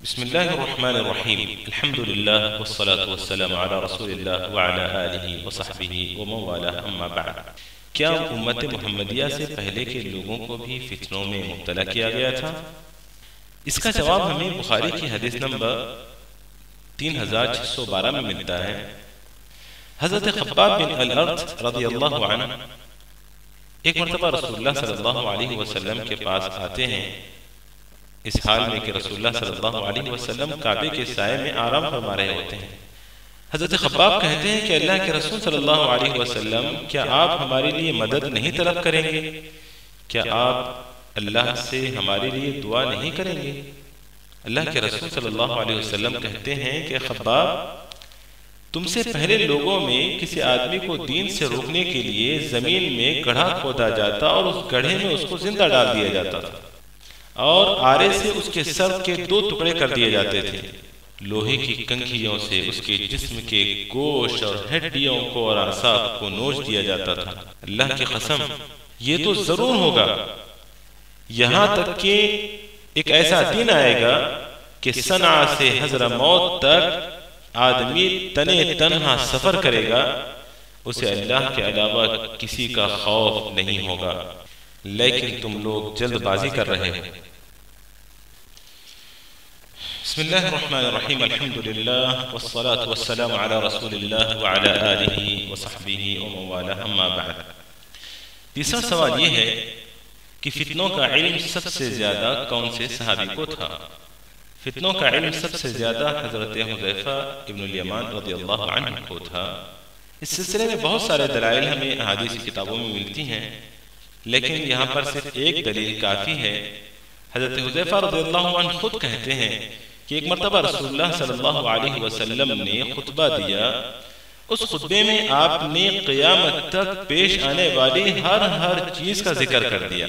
بسم الله الرحمن الرحيم. الحمد لله والصلاة والسلام على رسول الله وعلى آلہ وصحبہ ومن والاه اما بعد. کیا امت محمدیہ سے پہلے کے لوگوں کو بھی فتنوں میں مبتلا کیا گیا تھا؟ اس کا جواب ہمیں بخاری کی حدیث نمبر 3612 میں ملتا ہے. حضرت خباب بن الارت رضی اللہ عنہ ایک مرتبہ رسول اللہ صلی اللہ علیہ وسلم کے پاس آتے ہیں اس حال میں کہ رسول اللہ صلی اللہ علیہ وسلم کعبے کے سائے میں آرام فرما رہے ہوتے ہیں. حضرت خباب کہتے ہیں کہ اللہ کے رسول صلی اللہ علیہ وسلم کیا آپ ہمارے لیے مدد نہیں طلب کریں گے؟ کیا آپ اللہ سے ہمارے لیے دعا نہیں کریں گے؟ اللہ کے رسول صلی اللہ علیہ وسلم کہتے ہیں کہ خباب، تم سے پہلے لوگوں میں کسی آدمی کو دین سے روکنے کے لیے زمین میں گڑھا کھودا جاتا اور اس گڑھے میں اس کو زندہ ڈال دیا جاتا تھا اور آرے سے اس کے سر کے 2 ٹکڑے کر دیے جاتے تھے. لوہے کی کنگھیوں سے اس کے جسم کے گوشت اور ہڈیوں کو اور اعصاب کو نوچ دیا جاتا تھا. اللہ کی قسم، یہ تو ضرور ہوگا، یہاں تک کہ ایک ایسا دن آئے گا کہ صنعاء سے حضرموت تک آدمی تنے تنہا سفر کرے گا، اسے اللہ کے علاوہ کسی کا خوف نہیں ہوگا، لیکن تم لوگ جلد بازی کر رہے ہو. بسم اللہ الرحمن الرحیم. الحمدللہ والصلاة والسلام علی رسول اللہ وعلی آلہ وصحبہ ومن والاه اما بعد. تیسرا سوال یہ ہے کہ فتنوں کا علم سب سے زیادہ کون سے صحابی کو تھا؟ فتنوں کا علم سب سے زیادہ حضرت حذیفہ ابن الیمان رضی اللہ عنہ کو تھا. اس سلسلے میں بہت سارے دلائل ہمیں احادیث کی کتابوں میں ملتی ہیں، لیکن یہاں پر صرف ایک دلیل کافی ہے. حضرت حذیفہ رضی اللہ عنہ خود کہتے ہیں کہ ایک مرتبہ رسول اللہ صلی اللہ علیہ وسلم نے خطبہ دیا. اس خطبے میں آپ نے قیامت تک پیش آنے والی ہر چیز کا ذکر کر دیا،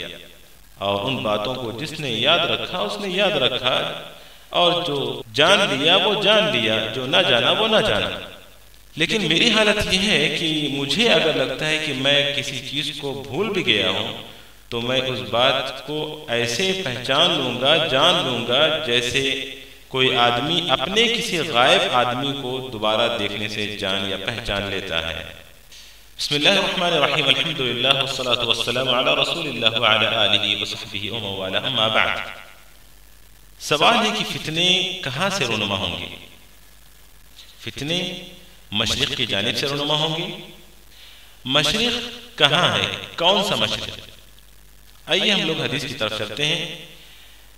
اور ان باتوں کو جس نے یاد رکھا اس نے یاد رکھا، اور جو جان لیا وہ جان لیا، جو نہ جانا وہ نہ جانا. لیکن میری حالت یہ ہے کہ مجھے اگر لگتا ہے کہ میں کسی چیز کو بھول بھی گیا ہوں تو میں اس بات کو ایسے پہچان لوں گا، جان لوں گا، جیسے کوئی آدمی اپنے کسی غائب آدمی کو دوبارہ دیکھنے سے جان یا پہچان لیتا ہے. بسم اللہ الرحمن الرحیم. الحمدللہ والصلاة والسلام علی رسول اللہ وعلی آلہ وصحبہ ومن والاه اما بعد. سوال ہے کہ فتنے کہاں سے رونما ہوں گے؟ فتنے مشرق کی جانب سے رونما ہوں گے. مشرق کہاں ہے؟ کون سا مشرق؟ آئیے ہم لوگ حدیث کی طرف چلتے ہیں.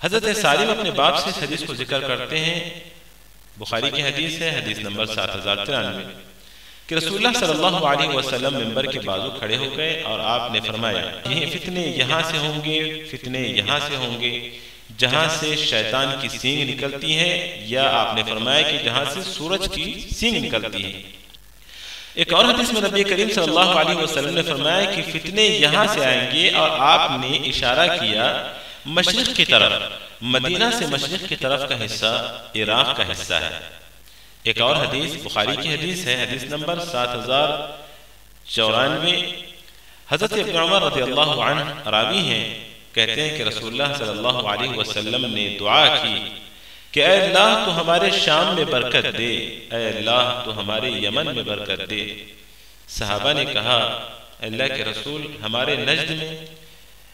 حضرت سالم اپنے باپ سے اس حدیث کو ذکر کرتے ہیں. بخاری کی حدیث ہے، حدیث نمبر 7093، کہ رسول اللہ صلی اللہ علیہ وسلم منبر کے بازو کھڑے ہو گئے اور آپ نے فرمایا یہ فتنے یہاں سے ہوں گے، فتنے یہاں سے ہوں گے جہاں سے شیطان کی سینگ نکلتی ہے، یا آپ نے فرمایا کہ جہاں سے سورج کی سینگ نکلتی ہے. ایک اور حدیث میں نبی کریم صلی اللہ علیہ وسلم نے فرمایا کہ فتنے یہاں سے آئیں گے، اور آپ نے اشارہ کیا مشرق کی طرف. مدینہ سے مشرق کی طرف کا حصہ عراق کا حصہ ہے. ایک اور حدیث بخاری کی حدیث ہے، حدیث نمبر 7094. حضرت ابن عمر رضی اللہ عنہ راوی ہیں، کہتے ہیں کہ رسول اللہ صلی اللہ علیہ وسلم نے دعا کی کہ اے اللہ تو ہمارے شام میں برکت دے، اے اللہ تو ہمارے یمن میں برکت دے. صحابہ نے کہا اے اللہ کے رسول ہمارے نجد میں؟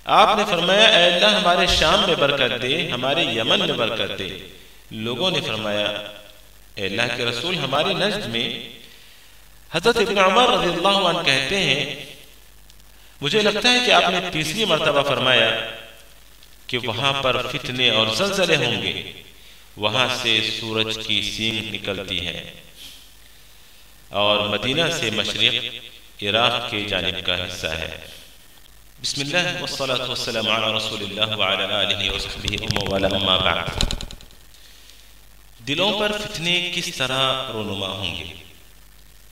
آپ نے فرمایا اے اللہ ہمارے شام میں برکت دے، ہمارے یمن میں برکت دے. لوگوں نے فرمایا اے اللہ کے رسول ہمارے نجد میں؟ حضرت ابن عمر رضی اللہ عنہ کہتے ہیں مجھے لگتا ہے کہ آپ نے تیسری مرتبہ فرمایا کہ وہاں پر فتنے اور زلزلے ہوں گے، وہاں سے سورج کی سینگ نکلتی ہے، اور مدینہ سے مشرق عراق کے جانب کا حصہ ہے. بسم اللہ والصلاة والسلام علی رسول اللہ وعلی آلہ وصحبہ ومن والاه اما بعد. دلوں پر فتنے کس طرح رونما ہوں گے؟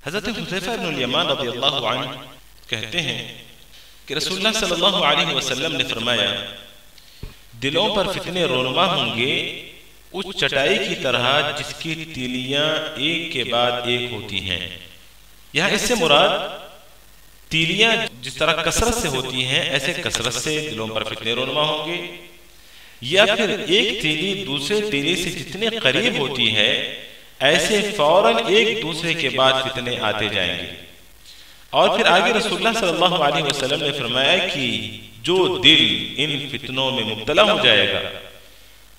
حضرت حذیفہ ابن الیمان رضی اللہ عنہ کہتے ہیں کہ رسول اللہ صلی اللہ علیہ وسلم نے فرمایا دلوں پر فتنے رونما ہوں گے اس چٹائی کی طرح جس کی تیلیاں ایک کے بعد ایک ہوتی ہیں. یہاں اس سے مراد تیلیاں جس طرح کثرت سے ہوتی ہیں ایسے کثرت سے دلوں پر فتنے رونما ہوں گے. یا پھر ایک تیلی دوسرے تیلی سے جتنے قریب ہوتی ہے ایسے فوراً ایک دوسرے کے بعد فتنے آتے جائیں گے۔ اور پھر آگے رسول اللہ صلی اللہ علیہ وسلم نے فرمایا کہ جو دل ان فتنوں میں مبتلا ہو جائے گا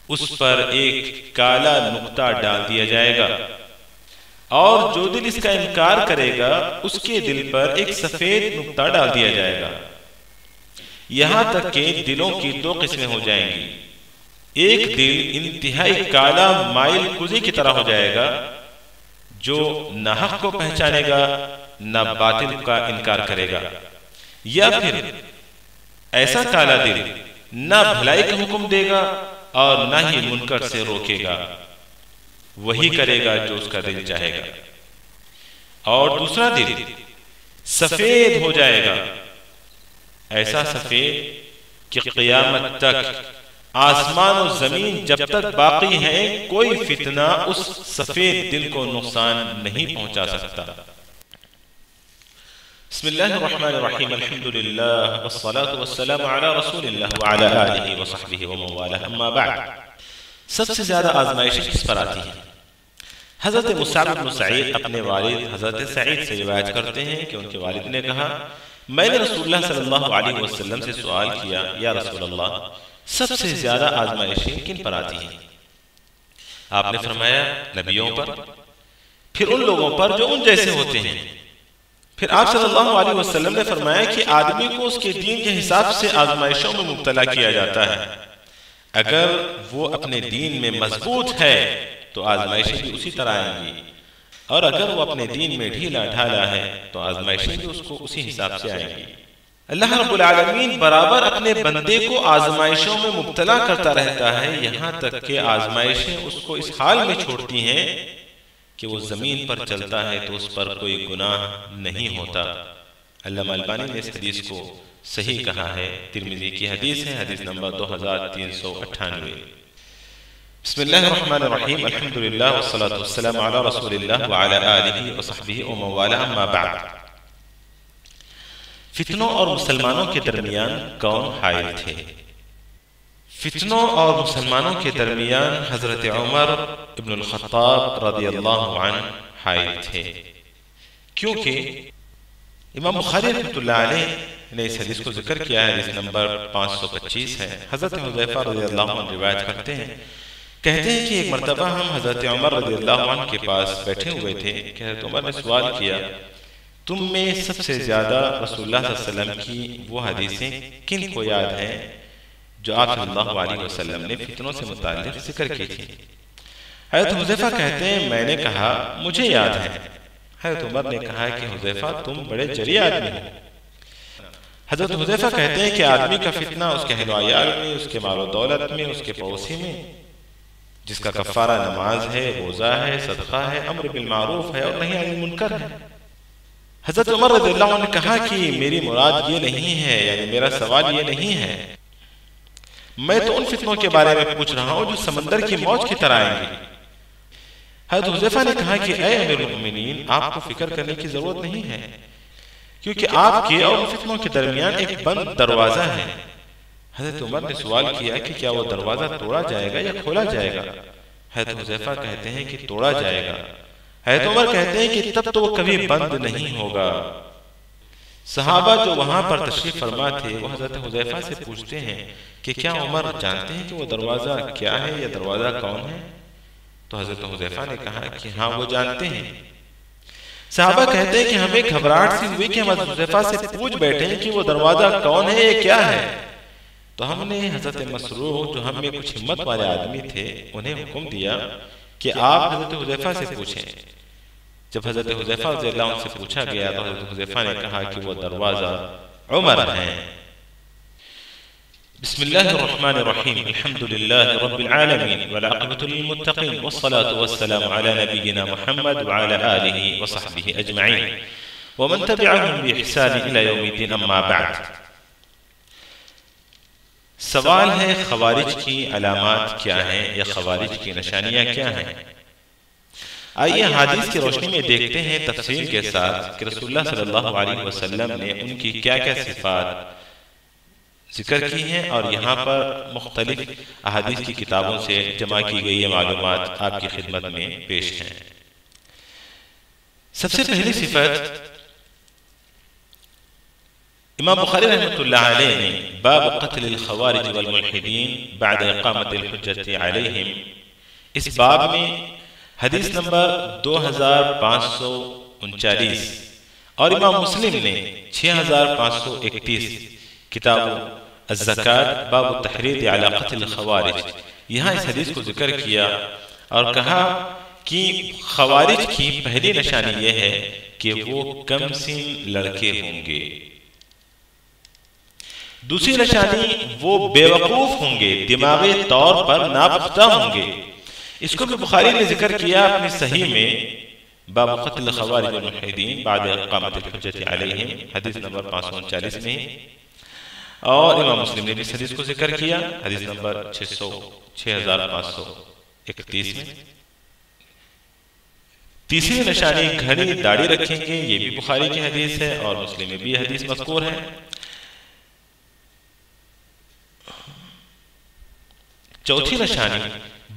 اس پر ایک کالا نقطہ ڈال دیا جائے گا، اور جو دل اس کا انکار کرے گا اس کے دل پر ایک سفید نقطہ ڈال دیا جائے گا، یہاں تک کہ دلوں کی دو قسمیں ہو جائیں گی۔ ایک دل انتہائی کالا مائل کوزے کی طرح ہو جائے گا جو نہ حق کو پہچانے گا نہ باطل کا انکار کرے گا، یا پھر ایسا کالا دل نہ بھلائی کا حکم دے گا اور نہ ہی منکر سے روکے گا، وہی کرے گا جو اس کا دل چاہے گا۔ اور دوسرا دل سفید ہو جائے گا، ایسا سفید کہ قیامت تک آسمان و زمین جب تک باقی ہے کوئی فتنہ اس سفید دل کو نقصان نہیں پہنچا سکتا۔ بسم اللہ الرحمن الرحیم، الحمدللہ والصلاة والسلام علی رسول اللہ وعلی آلہ وصحبہ ومن والہ، اما بعد۔ سب سے زیادہ آزمائشیں کس پر آتی ہیں؟ حضرت مصعب بن سعید اپنے والد حضرت سعید سے روایت کرتے ہیں کہ ان کے والد نے کہا، میں نے رسول اللہ صلی اللہ علیہ وسلم سے سوال کیا، یا رسول اللہ سب سے زیادہ آزمائشیں کن پر آتی ہیں؟ آپ نے فرمایا نبیوں پر، پھر ان لوگوں پر جو ان جیسے ہوتے ہیں۔ پھر آپ صلی اللہ علیہ وسلم نے فرمایا کہ آدمی کو اس کے دین کے حساب سے آزمائشوں میں مبتلا کیا جاتا ہے، اگر وہ اپنے دین میں مضبوط ہے تو آزمائشیں بھی اسی طرح آئیں گی، اور اگر وہ اپنے دین میں ڈھیلا ڈھالا ہے تو آزمائشیں بھی اس کو اسی حساب سے آئیں گی۔ اللہ رب العالمین برابر اپنے بندے کو آزمائشوں میں مبتلا کرتا رہتا ہے، یہاں تک کہ آزمائشیں اس کو اس حال میں چھوڑتی ہیں کہ وہ زمین پر چلتا ہے تو اس پر کوئی گناہ نہیں ہوتا۔ علامہ البانی نے اس حدیث کو صحیح کہا ہے، ترمذی کی حدیث ہے، حدیث نمبر 2398۔ بسم اللہ الرحمن الرحیم، الحمدللہ والصلاة والسلام علی رسول اللہ وعلی آلہ وصحبہ ومن والہ، اما بعد۔ فتنوں اور مسلمانوں کے درمیان کون حائل تھے؟ فتنوں اور مسلمانوں کے درمیان حضرت عمر ابن الخطاب رضی اللہ عنہ حائل تھے، کیونکہ امام بخاری رحمۃ اللہ علیہ نے اس حدیث کو ذکر کیا ہے، حدیث نمبر 525 ہے۔ حضرت حذیفہ رضی اللہ عنہ روایت کرتے ہیں، کہتے ہیں کہ ایک مرتبہ ہم حضرت عمر رضی اللہ عنہ کے پاس بیٹھے ہوئے تھے کہ حضرت عمر نے سوال کیا، تم میں سب سے زیادہ رسول اللہ صلی اللہ علیہ وسلم کی وہ حدیثیں کن کو یاد ہیں جو آپ صلی اللہ علیہ وسلم نے فتنوں سے متعلق ذکر کی تھی؟ حضرت حذیفہ کہتے ہیں میں نے کہا مجھے یاد ہے۔ حضرت عمر نے کہا کہ حذیفہ تم بڑے جری آدمی ہو۔ حضرت حذیفہ کہتے ہیں کہ آدمی کا فتنہ اس کے اہل و عیال میں، اس کے مال و دولت میں، اس کے پڑوسی میں، جس کا کفارہ نماز ہے، روزہ ہے، صدقہ ہے، امر بالمعروف ہے اور نہی عن المنکر ہے۔ حضرت عمر رضی اللہ عنہ نے کہا کہ میری مراد یہ نہیں ہے، یعنی میرا سوال یہ نہیں ہے، میں تو ان فتنوں کے بارے میں پوچھ رہا ہوں جو سمندر کی موج کی طرح آئیں گی۔ حضرت حذیفہ نے کہا کہ اے امیر المؤمنین، آپ کو فکر کرنے کی ضرورت نہیں ہے، کیونکہ آپ کے اور ان فتنوں کے درمیان ایک بند دروازہ ہے۔ حضرت عمر نے سوال کیا کہ کیا وہ دروازہ توڑا جائے گا یا کھولا جائے گا؟ حضرت حذیفہ کہتے ہیں کہ توڑا جائے گا۔ حضرت عمر کہتے ہیں کہ تب تو وہ کبھی بند نہیں ہوگا۔ صحابہ جو وہاں پر تشریف فرما تھے وہ حضرت حذیفہ سے پوچھتے ہیں کہ کیا عمر جانتے ہیں کہ وہ دروازہ کیا ہے یا دروازہ کون ہے؟ تو حضرت حذیفہ نے کہا کہ ہاں وہ جانتے ہیں۔ صحابہ کہتے ہیں کہ ہمیں گھبراہٹ سی ہوئی کہ ہم حضرت حذیفہ سے پوچھ بیٹھے ہیں کہ وہ دروازہ کون ہے یا کیا ہے، تو ہم نے حضرت مسروق جو ہم میں کچھ ہمت والے آدمی تھے انہیں حکم دیا کہ آپ حضرت حذیفہ سے پوچھیں۔ جب حضرت حذیفہ رضی اللہ عنہ سے پوچھا گیا تو حضرت حذیفہ نے کہا کہ وہ دروازہ عمر ہے۔ بسم اللہ الرحمن الرحیم، الحمدللہ رب العالمین والعاقبۃ للمتقین والصلاة والسلام علی نبینا محمد وعلی آلہ وصحبہ اجمعین ومن تبعهم بإحسان الى یوم الدین، اما بعد۔ سوال ہے خوارج کی علامات کیا ہیں یا خوارج کی نشانیاں کیا ہیں؟ آئیے حدیث کی روشنی میں دیکھتے ہیں تفصیل کے ساتھ کہ رسول اللہ صلی اللہ علیہ وسلم نے ان کی کیا کیا صفات ذکر کی ہیں، اور یہاں پر مختلف احادیث کی کتابوں سے جمع کی گئی یہ معلومات آپ کی خدمت میں پیش ہیں۔ سب سے پہلی صفت امام بخاری رحمۃ اللہ علیہ نے باب قتل الخوارج والملحدین بعد اقامت الحجت علیہم، اس باب میں حدیث نمبر 2539 اور امام مسلم نے 6531 کتاب الزکاة باب التحرید علی قتل الخوارج، یہاں اس حدیث کو ذکر کیا اور کہا کہ خوارج کی پہلی نشانی یہ ہے کہ وہ کم سن لڑکے ہوں گے، دوسری نشانی وہ بے وقوف ہوں گے، دماغی طور پر ناپختہ ہوں گے۔ اس کو بھی بخاری نے ذکر کیا اپنی صحیح میں باب قتل الخوارج والملحدین بعد اقامت الحجت علیہم، حدیث نمبر 539 میں، اور امام مسلم نے بھی اس حدیث کو ذکر کیا حدیث نمبر 6531 میں۔ تیسری نشانی گھڑی داڑھی رکھیں گے، یہ بھی بخاری کی حدیث ہے اور مسلم میں بھی حدیث مذکور ہے۔ چوتھی نشانی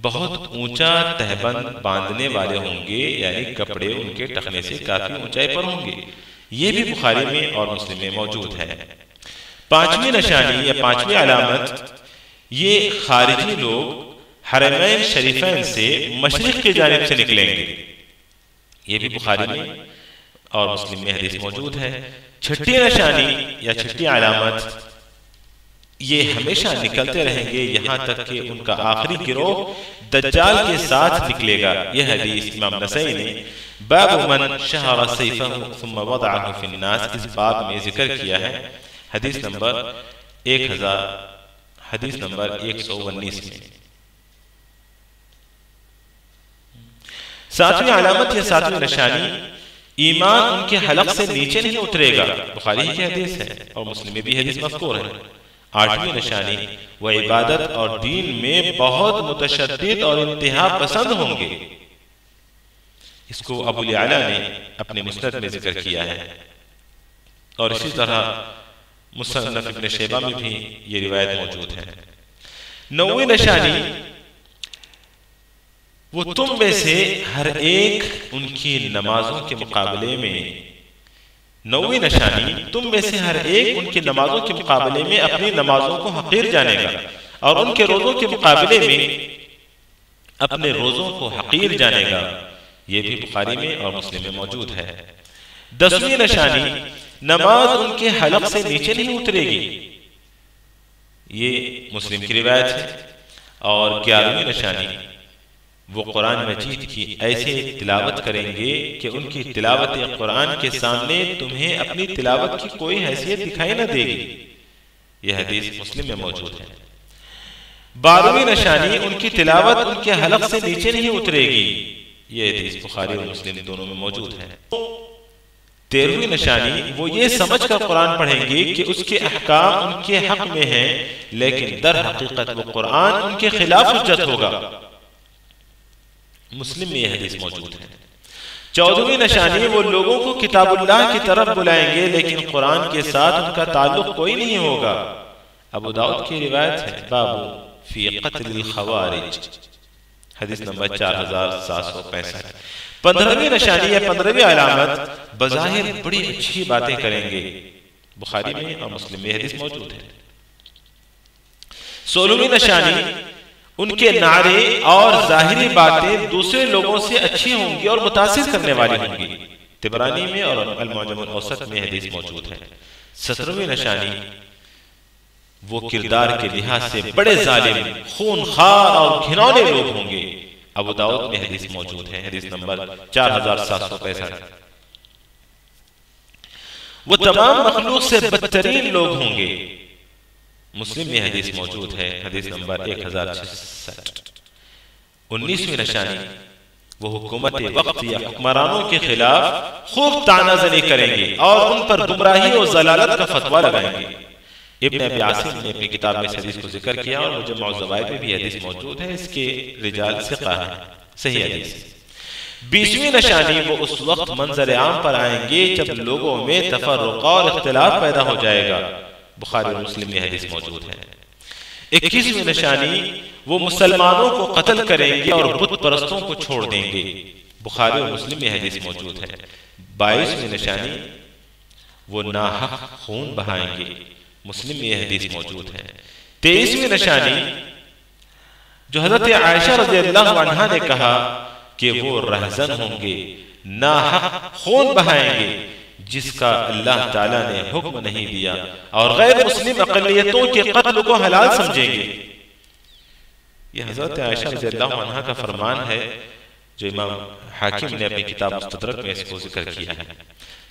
بہت اونچا تہبند باندھنے والے ہوں گے، یعنی کپڑے ان کے ٹخنے سے کافی اونچائی پر ہوں گے، یہ بھی بخاری میں اور مسلم میں موجود ہے۔ پانچویں نشانی یا پانچویں علامت، یہ خارجی لوگ حرمین شریفین سے مشرق کی جانب سے نکلیں گے، یہ بھی بخاری میں اور مسلم میں حدیث موجود ہے۔ چھٹی نشانی یا چھٹی علامت، یہ ہمیشہ نکلتے رہیں گے یہاں تک کہ ان کا آخری گروہ دجال کے ساتھ نکلے گا، یہ حدیث امام نسائی نے باب من شہر سیفہ ثم وضعہ فی الناس اس باب میں ذکر کیا ہے، حدیث نمبر 119 میں۔ ساتویں علامت یا ساتویں نشانی، ایمان ان کے حلق سے نیچے نہیں اترے گا، بخاری کی حدیث ہے اور مسلم میں بھی حدیث مذکور ہے۔ آٹھویں نشانی، وہ عبادت اور دین میں بہت متشدد اور انتہا پسند ہوں گے، اس کو ابو الاعلی نے اپنے مسند میں ذکر کیا ہے، اور اسی طرح مصنف ابن شیبہ میں بھی یہ روایت موجود ہے۔ نویں نشانی، وہ تم میں سے ہر ایک ان کی نمازوں کے مقابلے میں، نویں نشانی، تم میں سے ہر ایک ان کی نمازوں کے مقابلے میں اپنی نمازوں کو حقیر جانے گا اور ان کے روزوں کے مقابلے میں اپنے روزوں کو حقیر جانے گا، یہ بھی بخاری میں اور مسلم میں موجود ہے۔ 10ویں نشانی، نماز ان کے حلق سے نیچے نہیں اترے گی، یہ مسلم کی روایت ہے۔ اور 11ویں نشانی، وہ قرآن مجید کی ایسے تلاوت کریں گے کہ ان کی تلاوت قرآن کے سامنے تمہیں اپنی تلاوت کی کوئی حیثیت دکھائی نہ دے گی، یہ حدیث مسلم میں موجود ہے۔ 12ویں نشانی، ان کی تلاوت ان کے حلق سے نیچے نہیں اترے گی، یہ حدیث بخاری اور مسلم دونوں میں موجود ہے۔ 13ویں نشانی، وہ یہ سمجھ کر قرآن پڑھیں گے کہ اس کے احکام ان کے حق میں ہیں، لیکن در حقیقت وہ قرآن ان کے خلاف حجت ہوگا، مسلم میں یہ حدیث موجود ہے۔ 14ویں نشانی، وہ لوگوں کو کتاب اللہ کی طرف بلائیں گے لیکن قرآن کے ساتھ ان کا تعلق کوئی نہیں ہوگا، ابو داؤد کی روایت ہے باب فی قتل الخوارج، حدیث نمبر 4765۔ 15ویں نشانی یا 15ویں علامت، بظاہر بڑی اچھی باتیں کریں گے، بخاری میں اور مسلم میں حدیث موجود ہے۔ 16ویں نشانی، ان کے نعرے اور ظاہری باتیں دوسرے لوگوں سے اچھی ہوں گی اور متاثر کرنے والی ہوں گی، طبرانی میں اور المعجم الاوسط میں حدیث موجود ہے۔ 17ویں نشانی، وہ کردار کے لحاظ سے بڑے ظالم، خونخوار اور گھنونے لوگ ہوں گے، ابو داؤد میں حدیث موجود ہے، حدیث نمبر 4765۔ وہ تمام مخلوق سے بدترین لوگ ہوں گے، مسلم میں حدیث موجود ہے، حدیث نمبر 1066۔ 19ویں نشانی، وہ حکومت وقت یا حکمرانوں کے خلاف خوب طعنہ زنی کریں گے اور ان پر گمراہی اور ضلالت کا فتویٰ لگائیں گے، ابن ابی عاصم نے اپنی کتاب میں اس حدیث کو ذکر کیا اور مجمع الزوائد میں بھی حدیث موجود ہے، اس کے رجال ثقہ ہیں، صحیح حدیث۔ 20ویں نشانی، وہ اس وقت منظر عام پر آئیں گے جب لوگوں میں تفرقہ اور اختلاف پیدا ہو جائے گا، بخاری اور مسلم میں حدیث موجود ہے۔ 21ویں نشانی وہ مسلمانوں کو قتل کریں گے اور بت پرستوں کو چھوڑ دیں گے، بخاری اور مسلم میں حدیث موجود ہے۔ 22ویں نشانی وہ ناحق خون بہائیں گے، مسلم میں یہ حدیث موجود ہے۔ 23ویں نشانی جو حضرت عائشہ رضی اللہ عنہا نے کہا کہ وہ رہزن ہوں گے، ناحق خون بہائیں گے جس کا اللہ تعالیٰ نے حکم نہیں دیا، اور غیر مسلم اقلیتوں کے قتل کو حلال سمجھیں گے۔ یہ حضرت عائشہ رضی اللہ عنہا کا فرمان ہے جو امام حاکم نے اپنی کتاب مستدرک میں اس کو ذکر کیا ہے۔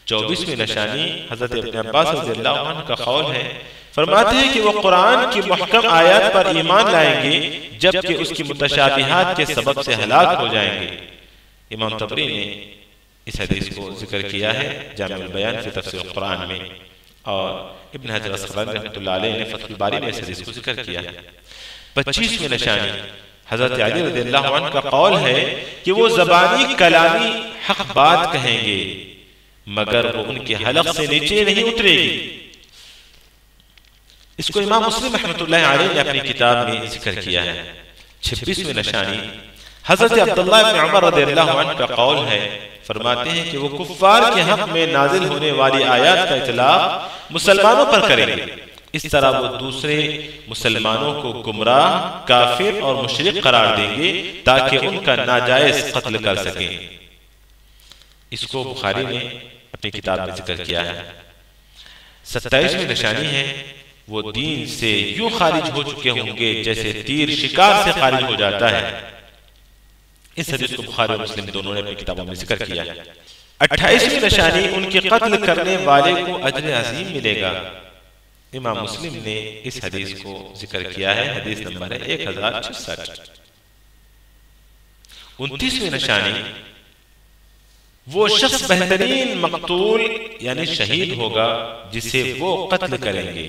24ویں نشانی حضرت ابن عباس رضی اللہ عنہ کا قول ہے، فرماتے ہیں کہ وہ قرآن کی محکم آیات پر ایمان لائیں گے جبکہ اس کی متشابہات کے سبب سے ہلاک ہو جائیں گے۔ امام طبری نے اس حدیث کو ذکر کیا ہے جامع البیان فی تفسیر القرآن میں، اور ابن حجر الاسقلانی رحمۃ اللہ علیہ نے فتح الباری میں اس حدیث کو ذکر کیا ہے۔ 25ویں نشانی حضرت علی رضی اللہ عنہ کا قول ہے کہ وہ زبانی کلامی حق بات کہیں گے مگر وہ ان کے حلق سے نیچے نہیں اترے گی۔ اس کو امام مسلم رحمۃ اللہ علیہ نے اپنی کتاب میں ذکر کیا ہے۔ 26ویں نشانی حضرت عبداللہ بن عمر رضی اللہ عنہ کا قول ہے، فرماتے ہیں کہ وہ کفار کے حق میں نازل ہونے والی آیات کا اطلاق مسلمانوں پر کریں گے، اس طرح وہ دوسرے مسلمانوں کو گمراہ، کافر اور مشرک قرار دیں گے تاکہ ان کا ناجائز قتل کر سکیں۔ اس کو بخاری نے اپنی کتاب میں ذکر کیا ہے۔ 27ویں نشانی ہے وہ دین سے یوں خارج ہو چکے ہوں گے جیسے تیر شکار سے خارج ہو جاتا ہے۔ اس حدیث کو بخاری اور مسلم دونوں نے اپنی کتابوں میں ذکر کیا ہے۔ 28ویں نشانی ان کے قتل کرنے والے کو اجر عظیم ملے گا، امام مسلم نے اس حدیث کو ذکر کیا ہے، حدیث نمبر ہے 1066۔ 29ویں نشانی وہ شخص بہترین مقتول یعنی شہید ہوگا جسے وہ قتل کریں گے،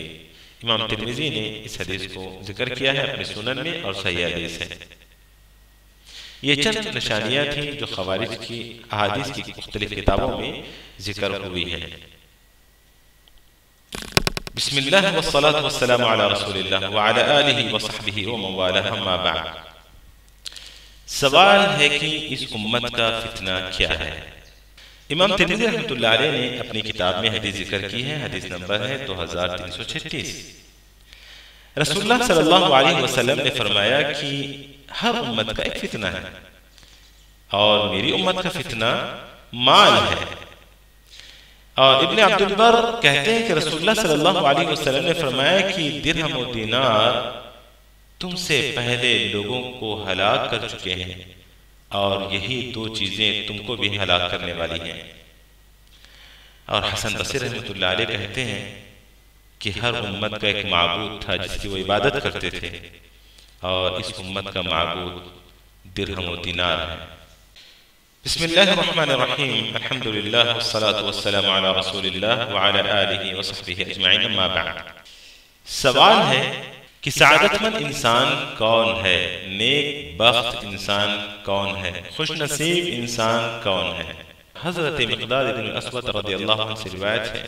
امام ترمذی نے اس حدیث کو ذکر کیا ہے اپنی سنن میں اور صحیح حدیث ہے۔ یہ چند نشانیاں تھیں جو خوارج کی احادیث کی مختلف کتابوں میں ذکر ہوئی ہیں۔ بسم اللہ والصلاة والسلام علی رسول اللہ وعلی آلہ وصحبہ ومن والہ، اما بعد۔ سوال ہے کہ اس امت کا فتنہ کیا ہے؟ امام ترمذی رحمۃ اللہ علیہ نے اپنی کتاب میں حدیث ذکر کی ہے، حدیث نمبر ہے 2336۔ رسول اللہ صلی اللہ علیہ وسلم نے فرمایا کہ ہر امت کا ایک فتنہ ہے، اور میری امت کا فتنہ مال ہے۔ اور ابن عبد البر کہتے ہیں کہ رسول اللہ صلی اللہ علیہ وسلم نے فرمایا کہ درہم و دینار تم سے پہلے لوگوں کو ہلاک کر چکے ہیں، اور یہی دو چیزیں تم کو بھی ہلاک کرنے والی ہیں۔ اور حسن بصری رحمۃ اللہ علیہ کہتے ہیں کہ ہر امت کا ایک معبود تھا جس کی وہ عبادت کرتے تھے، اور اس امت کا معبود درہم و دینار ہے۔ بسم اللہ الرحمن الرحیم، الحمدللہ والصلاة والسلام علی رسول اللہ وعلی آلہ وصحبہ اجمعین، اما بعد۔ سوال ہے کہ سعادت مند انسان کون ہے، نیک بخت انسان کون ہے، خوش نصیب انسان کون ہے؟ حضرت مقداد بن الاسود رضی اللہ عنہ سے روایت ہے،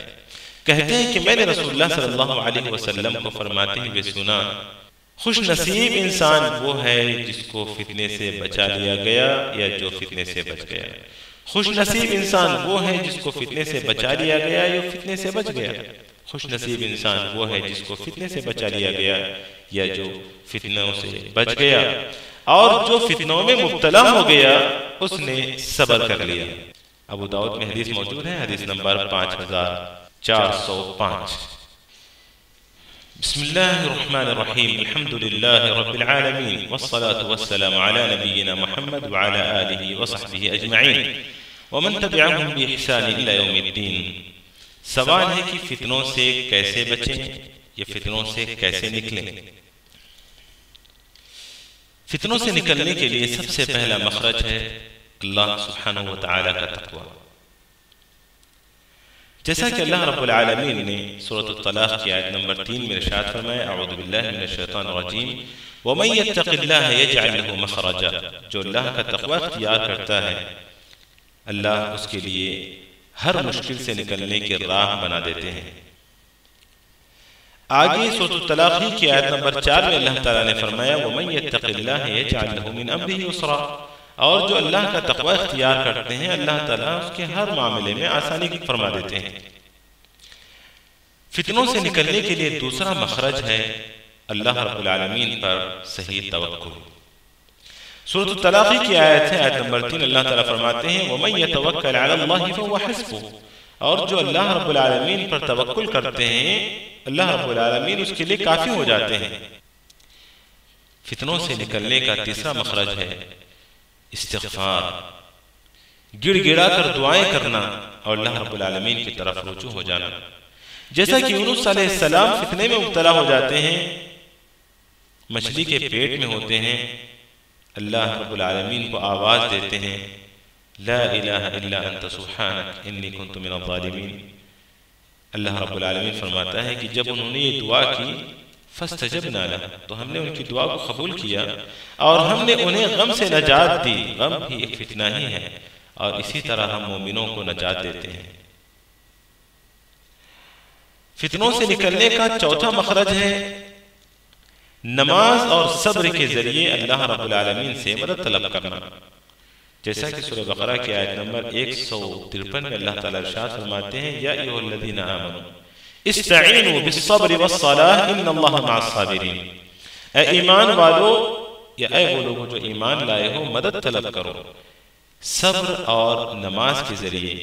کہتے ہیں کہ میں نے رسول اللہ صلی اللہ علیہ وسلم کو فرماتے ہوئے سنا، خوش نصیب انسان وہ ہے جس کو فتنے سے بچا لیا گیا یا جو فتنے سے بچ گیا۔ خوش نصیب انسان وہ ہے جس کو فتنے سے بچا لیا گیا یا فتنے سے بچ گیا۔ خوش نصیب انسان وہ ہے جس کو فتنے سے بچا لیا گیا یا جو فتنوں سے بچ گیا، اور جو فتنوں میں مبتلا ہو گیا اس نے صبر کر لیا۔ ابو داؤد میں حدیث موجود ہے، حدیث نمبر 5405۔ بسم اللہ الرحمن الرحیم، الحمدللہ رب العالمین، والصلاة والسلام علی نبینا محمد وعلی آلہ وصحبہ اجمعین، ومن تبعہم بإحسان الی یوم الدین۔ سوال ہے کہ فتنوں سے کیسے بچیں یا فتنوں سے کیسے نکلیں؟ فتنوں سے نکلنے کے لیے سب سے پہلا مخرج ہے اللہ سبحانہ وتعالی کا تقوی۔ جیسا کہ اللہ رب العالمین نے سورۃ الطلاق کی آیت نمبر 3 میں ارشاد فرمایا، اعوذ باللہ من الشیطان الرجیم، وَمَن يَتَّقِ اللَّهَ يَجْعَلْ لَهُ مَخْرَجًا، جو اللہ کا تقوی اختیار کرتا ہے اللہ اس کے لیے ہر مشکل سے نکلنے کی راہ بنا دیتے ہیں۔ آگے سورۃ الطلاق کی آیت نمبر 4 میں اللہ تعالیٰ نے فرمایا وَمَن يَتَّقِ اللَّهَ يَجْعَلْ لَهُ مِنْ أَمْرِهِ يُسْرًا، اور جو اللہ کا تقوی اختیار کرتے ہیں اللہ تعالیٰ اس کے ہر معاملے میں آسانی فرما دیتے ہیں۔ فتنوں سے نکلنے کے لیے دوسرا مخرج ہے اللہ رب العالمین پر صحیح توکل۔ سورۃ الطلاق کی آیت ہے، آیت نمبر 3، اللہ تعالیٰ فرماتے ہیں وَمَن يَتَوَكَّلْ عَلَى اللَّهِ فَهُوَ حَسْبُهُ، اور جو اللہ رب العالمین پر توکل کرتے ہیں اللہ رب العالمین اس کے لیے کافی ہو جاتے ہیں۔ فتنوں سے نکلنے کا تیسرا مخرج ہے استغفار، گڑ گڑا کر دعائیں کرنا اور اللہ رب العالمین کی طرف رجوع ہو جانا۔ جیسا کہ یونس علیہ السلام فتنے میں مبتلا ہو جاتے ہیں، مچھلی کے پیٹ میں ہوتے ہیں، اللہ رب العالمین کو آواز دیتے ہیں لا الہ الا انت سبحانک انی کنت من الظالمین۔ اللہ رب العالمین فرماتا ہے کہ جب انہوں نے یہ دعا کی فاستجبنا لہ، تو ہم نے ان کی دعا کو قبول کیا اور ہم نے انہیں غم سے نجات دی۔ غم بھی ایک فتنہ ہی ہے اور اسی طرح ہم مومنوں کو نجات دیتے ہیں۔ فتنوں سے نکلنے کا چوتھا مخرج ہے نماز اور صبر کے ذریعے اللہ رب العالمین سے مدد طلب کرنا، جیسا کہ سورہ بقرہ کی آیت نمبر 153 میں اللہ تعالیٰ ارشاد فرماتے ہیں یا ایھا الذین آمنوا استعینوا بالصبر والصلاۃ ان اللہ مع الصابرین، اے ایمان والو یا اے وہ لوگ جو ایمان لائے ہو مدد طلب کرو صبر اور نماز کے ذریعے،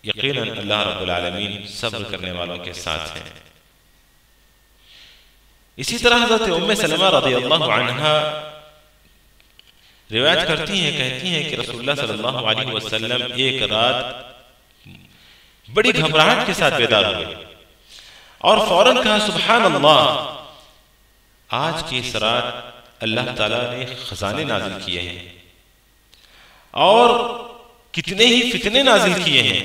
یقیناً اللہ رب العالمین صبر کرنے والوں کے ساتھ ہیں۔ اسی طرح حضرت ام سلمہ رضی اللہ عنہا روایت کرتی ہیں، کہتی ہیں کہ رسول اللہ صلی اللہ علیہ وسلم ایک رات بڑی گھبراہٹ کے ساتھ بیدار ہوئے اور فوراً کہا سبحان اللہ، آج کی اس رات اللہ تعالیٰ نے خزانے نازل کیے ہیں اور کتنے ہی فتنے نازل کیے ہیں۔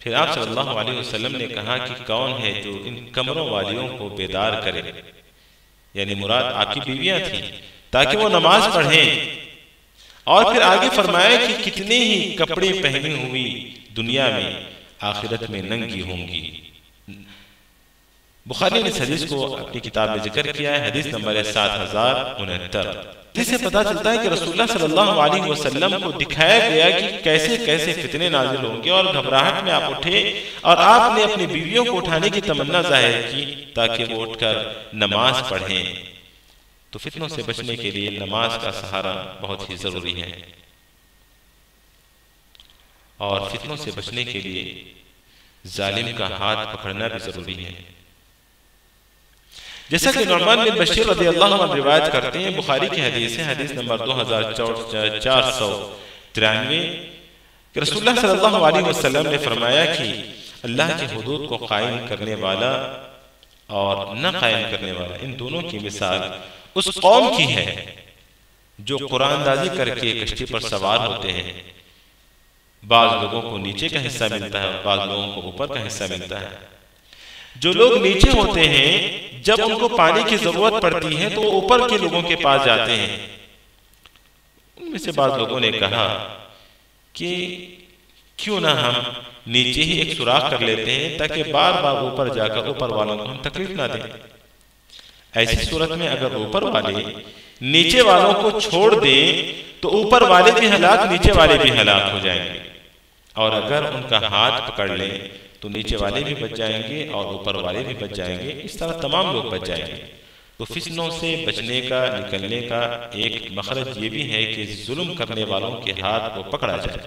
پھر آپ صلی اللہ علیہ وسلم نے کہا کہ کون ہے جو ان کمروں والیوں کو بیدار کرے، یعنی مراد آپ کی بیویاں تھیں، تاکہ وہ نماز پڑھیں۔ اور پھر آگے فرمایا کہ کتنے ہی کپڑے پہنی ہوئی دنیا میں آخرت میں ننگی ہوں گی۔ بخاری نے اس حدیث کو اپنی کتاب میں ذکر کیا ہے، حدیث نمبر 7069۔ جس سے پتہ چلتا ہے کہ رسول اللہ صلی اللہ علیہ وسلم کو دکھایا گیا کہ کیسے کیسے فتنے نازل ہوں گے، اور گھبراہٹ میں آپ اٹھے اور آپ نے اپنی بیویوں کو اٹھانے کی تمنا ظاہر کی تاکہ وہ اٹھ کر نماز پڑھیں۔ تو فتنوں سے بچنے کے لیے نماز کا سہارا بہت ہی ضروری ہے، اور فتنوں سے بچنے کے لیے ظالم کا ہاتھ پکڑنا بھی ضروری ہے۔ جیسا کہ نعمان بن بشیر رضی اللہ عنہ روایت کرتے ہیں، بخاری کی حدیث ہے، حدیث نمبر 2493، کہ رسول اللہ صلی اللہ علیہ وسلم نے فرمایا کہ اللہ کی حدود کو قائم کرنے والا اور نہ قائم کرنے والا، ان دونوں کی مثال اس قوم کی ہے جو قرآن دازی کر کے کشتی پر سوار ہوتے ہیں۔ بعض لوگوں کو نیچے کا حصہ ملتا ہے اور بعض لوگوں کو اوپر کا حصہ ملتا ہے۔ جو لوگ نیچے ہوتے ہیں جب ان کو پانی کی ضرورت پڑتی ہے تو وہ اوپر کے لوگوں کے پاس جاتے ہیں۔ ان میں سے بعض لوگوں نے کہا کہ کیوں نہ ہم نیچے ہی ایک سوراخ کر لیتے ہیں تاکہ بار بار اوپر جا کر اوپر والوں کو ہم تکلیف نہ دیں۔ ایسی صورت میں اگر اوپر والے نیچے والوں کو چھوڑ دیں تو اوپر والے بھی ہلاک، نیچے والے بھی ہلاک ہو جائیں گے، اور اگر ان کا ہاتھ پکڑ لیں تو نیچے والے بھی بچ جائیں گے اور اوپر والے بھی بچ جائیں گے، اس طرح تمام لوگ بچ جائیں گے۔ تو فتنوں سے بچنے کا، نکلنے کا ایک مخرج یہ بھی ہے کہ ظلم کرنے والوں کے ہاتھ کو پکڑا جائے۔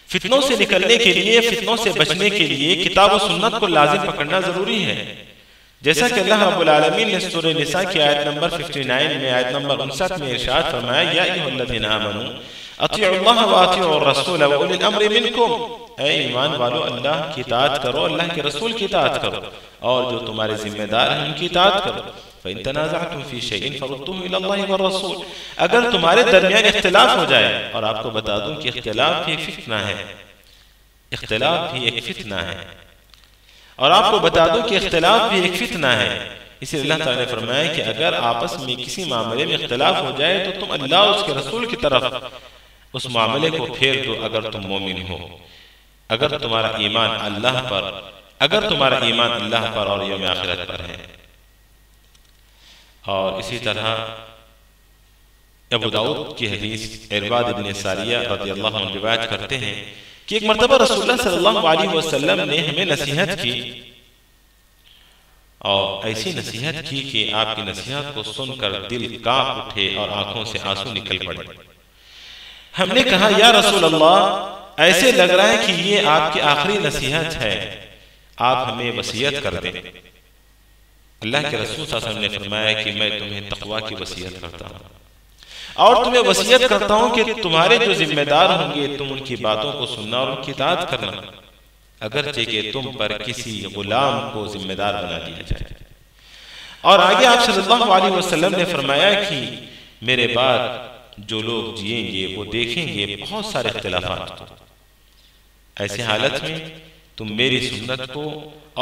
فتنوں سے نکلنے کے لیے، فتنوں سے بچنے کے لیے کتاب و سنت کو لازم پکڑنا ضروری ہے، جیسا کہ اللہ رب العالمین نے سورہ نساء کی آیت نمبر 59 میں، آیت نمبر 59 میں ارشاد فرمایا یا ایھا الذین آمنوا اطیعوا اللہ واطیعوا الرسول واولی الامر منکم، اے ایمان والو اللہ کی اطاعت کرو، اللہ کے رسول کی اطاعت کرو، اور جو تمہارے ذمہ دار ہیں ان کی اطاعت کرو۔ فَإِن تَنَازَعْتُمْ فِي شَيْءٍ فَرُدُّوهُ إِلَى اللَّهِ وَالرَّسُولِ، اگر تمہارے درمیان اختلاف ہو جائے، اور آپ کو بتا دوں کہ اختلاف بھی ایک فتنہ ہے، اختلاف بھی ایک فتنہ ہے، اور آپ کو بتا دوں کہ اختلاف بھی ایک فتنہ ہے، اس لیے اللہ تعالیٰ نے فرمایا کہ اگر آپس میں کسی معاملے میں اختلاف ہو جائے تو تم اللہ اور اس کے رسول کی طرف اس معاملے کو پھیر دو، اگر تم مومن ہو، اگر تمہارا ایمان اللہ پر اگر تمہارا ایمان اللہ پر اور یوم آخرت پر ہے۔ اور اسی طرح ابو داؤد کی حدیث عرباد ابن ساریہ رضی اللہ عنہ روایت کرتے ہیں کہ ایک مرتبہ رسول اللہ صلی اللہ علیہ وسلم نے ہمیں نصیحت کی، اور ایسی نصیحت کی کہ آپ کی نصیحت کو سن کر دل کانپ اٹھے اور آنکھوں سے آنسو نکل پڑے۔ ہم نے کہا یا رسول اللہ، ایسے لگ رہا ہے کہ یہ آپ کی آخری نصیحت ہے، آپ ہمیں وصیت کر دیں۔ اللہ کے رسول صلی اللہ علیہ وسلم نے فرمایا کہ میں تمہیں تقوی کی وصیت کرتا ہوں، اور تمہیں وصیت کرتا ہوں کہ تمہارے جو ذمہ دار ہوں گے تم ان کی باتوں کو سننا اور ان کی اطاعت کرنا، اگرچہ کہ تم پر کسی غلام کو ذمہ دار بنا دیا جائے۔ اور آگے آپ صلی اللہ علیہ وسلم نے فرمایا کہ میرے بعد جو لوگ جئیں گے وہ دیکھیں گے بہت سارے اختلافات کو، ایسی حالت میں تم میری سنت کو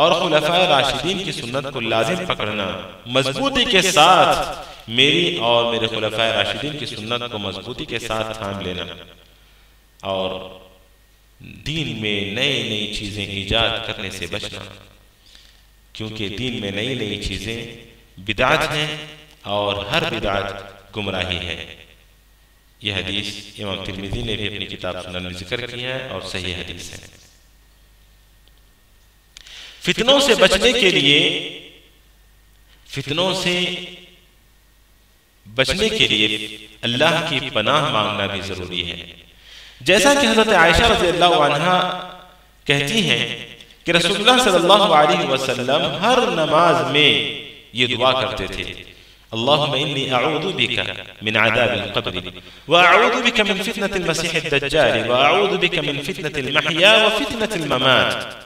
اور خلفائے راشدین کی سنت کو لازم پکڑنا، مضبوطی کے ساتھ میری اور میرے خلفائے راشدین کی سنت کو مضبوطی کے ساتھ تھام لینا، اور دین میں نئی نئی چیزیں ایجاد کرنے سے بچنا، کیونکہ دین میں نئی نئی چیزیں بدعت ہیں اور ہر بدعت گمراہی ہے۔ یہ حدیث امام ترمذی نے بھی اپنی کتاب سنن میں ذکر کیا ہے اور صحیح حدیث ہے۔ فتنوں سے بچنے کے لیے، فتنوں سے بچنے کے لیے اللہ کی پناہ مانگنا بھی ضروری ہے، جیسا کہ حضرت عائشہ رضی اللہ عنہا کہتی ہیں کہ رسول اللہ صلی اللہ علیہ وسلم ہر نماز میں یہ دعا کرتے تھے، اللہم انی اعوذ بک من عذاب القبر واعوذ بک من فتنة المسیح الدجال واعوذ بک من فتنة المحیا وفتنة الممات،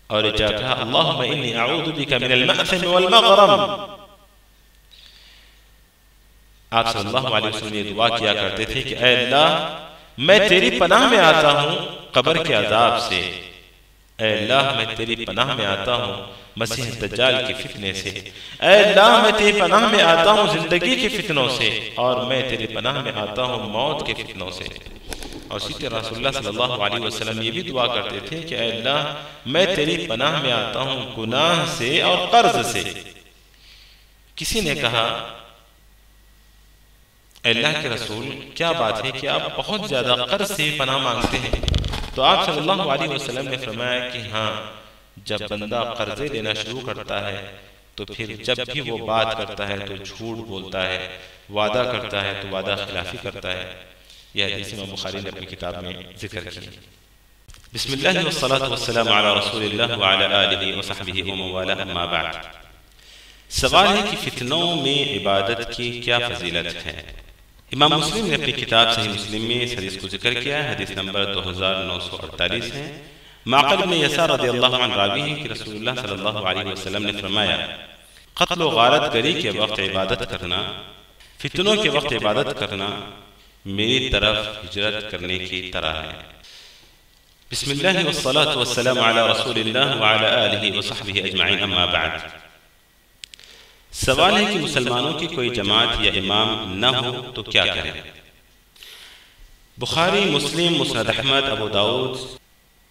اور کہا اللہم انی اعوذ بک من المأثم والمغرم۔ آپ صلی اللہ علیہ وسلم یہ دعا کیا کرتے تھے کہ اے اللہ، میں تیری پناہ میں آتا ہوں قبر کے عذاب سے، اے اللہ میں تیری پناہ میں آتا ہوں مسیح الدجال کی فتنے سے، اے اللہ میں تیری پناہ میں آتا ہوں زندگی کے فتنوں سے، اور میں تیری پناہ میں آتا ہوں موت کے فتنوں سے۔ اور اسی طرح رسول اللہ صلی اللہ علیہ وسلم یہ بھی دعا کرتے تھے کہ اے اللہ میں تیری پناہ میں آتا ہوں گناہ سے اور قرض سے۔ کسی نے کہا اے اللہ کے رسول، کیا بات ہے کہ آپ بہت زیادہ قرض سے پناہ مانگتے ہیں؟ تو آپ صلی اللہ علیہ وسلم نے فرمایا کہ ہاں، جب بندہ قرضے لینا شروع کرتا ہے تو پھر جب بھی وہ بات کرتا ہے تو جھوٹ بولتا ہے، وعدہ کرتا ہے تو وعدہ خلافی کرتا ہے۔ یہ حدیث امام بخاری نے اپنی کتاب میں ذکر کی۔ بسم اللہ والصلاة والسلام علی رسول اللہ وعلی آلہ وصحبہ ومن والہ، اما بعد۔ سوال ہے کہ فتنوں میں عبادت کی کیا فضیلت ہے؟ امام مسلم نے اپنی کتاب صحیح مسلم میں اس حدیث کو ذکر کیا ہے، حدیث نمبر 2948 ہے۔ معقل بن یسار رضی اللہ عنہ راوی ہے کہ رسول اللہ صلی اللہ علیہ وسلم نے فرمایا، قتل و غارت گری کے وقت عبادت کرنا، فتنوں کے وقت عبادت کرنا میری طرف ہجرت کرنے کی طرح ہے۔ بسم اللہ والصلاة والسلام علی رسول اللہ وعلی آلہ وصحبہ اجمعین، اما بعد۔ سوال ہے کہ مسلمانوں کی کوئی جماعت یا امام نہ ہو تو کیا کریں؟ بخاری، مسلم، مسند احمد، ابو داؤد،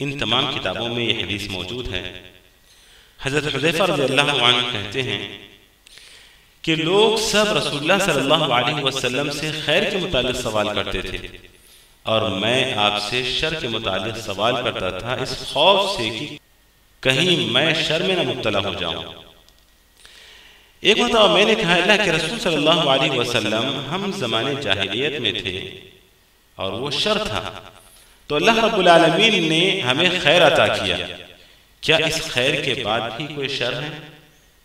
ان تمام کتابوں میں یہ حدیث موجود ہے۔ حضرت حذیفہ رضی اللہ عنہ کہتے ہیں کہ لوگ سب رسول اللہ صلی اللہ علیہ وسلم سے خیر کے متعلق سوال کرتے تھے، اور میں آپ سے شر کے متعلق سوال کرتا تھا اس خوف سے کہ کہیں میں شر میں نہ مبتلا ہو جاؤں۔ ایک مرتبہ میں نے کہا اللہ کے رسول صلی اللہ علیہ وسلم، ہم زمانے جاہلیت میں تھے اور وہ شر تھا، تو اللہ رب العالمین نے ہمیں خیر عطا کیا، کیا اس خیر کے بعد بھی کوئی شر ہے؟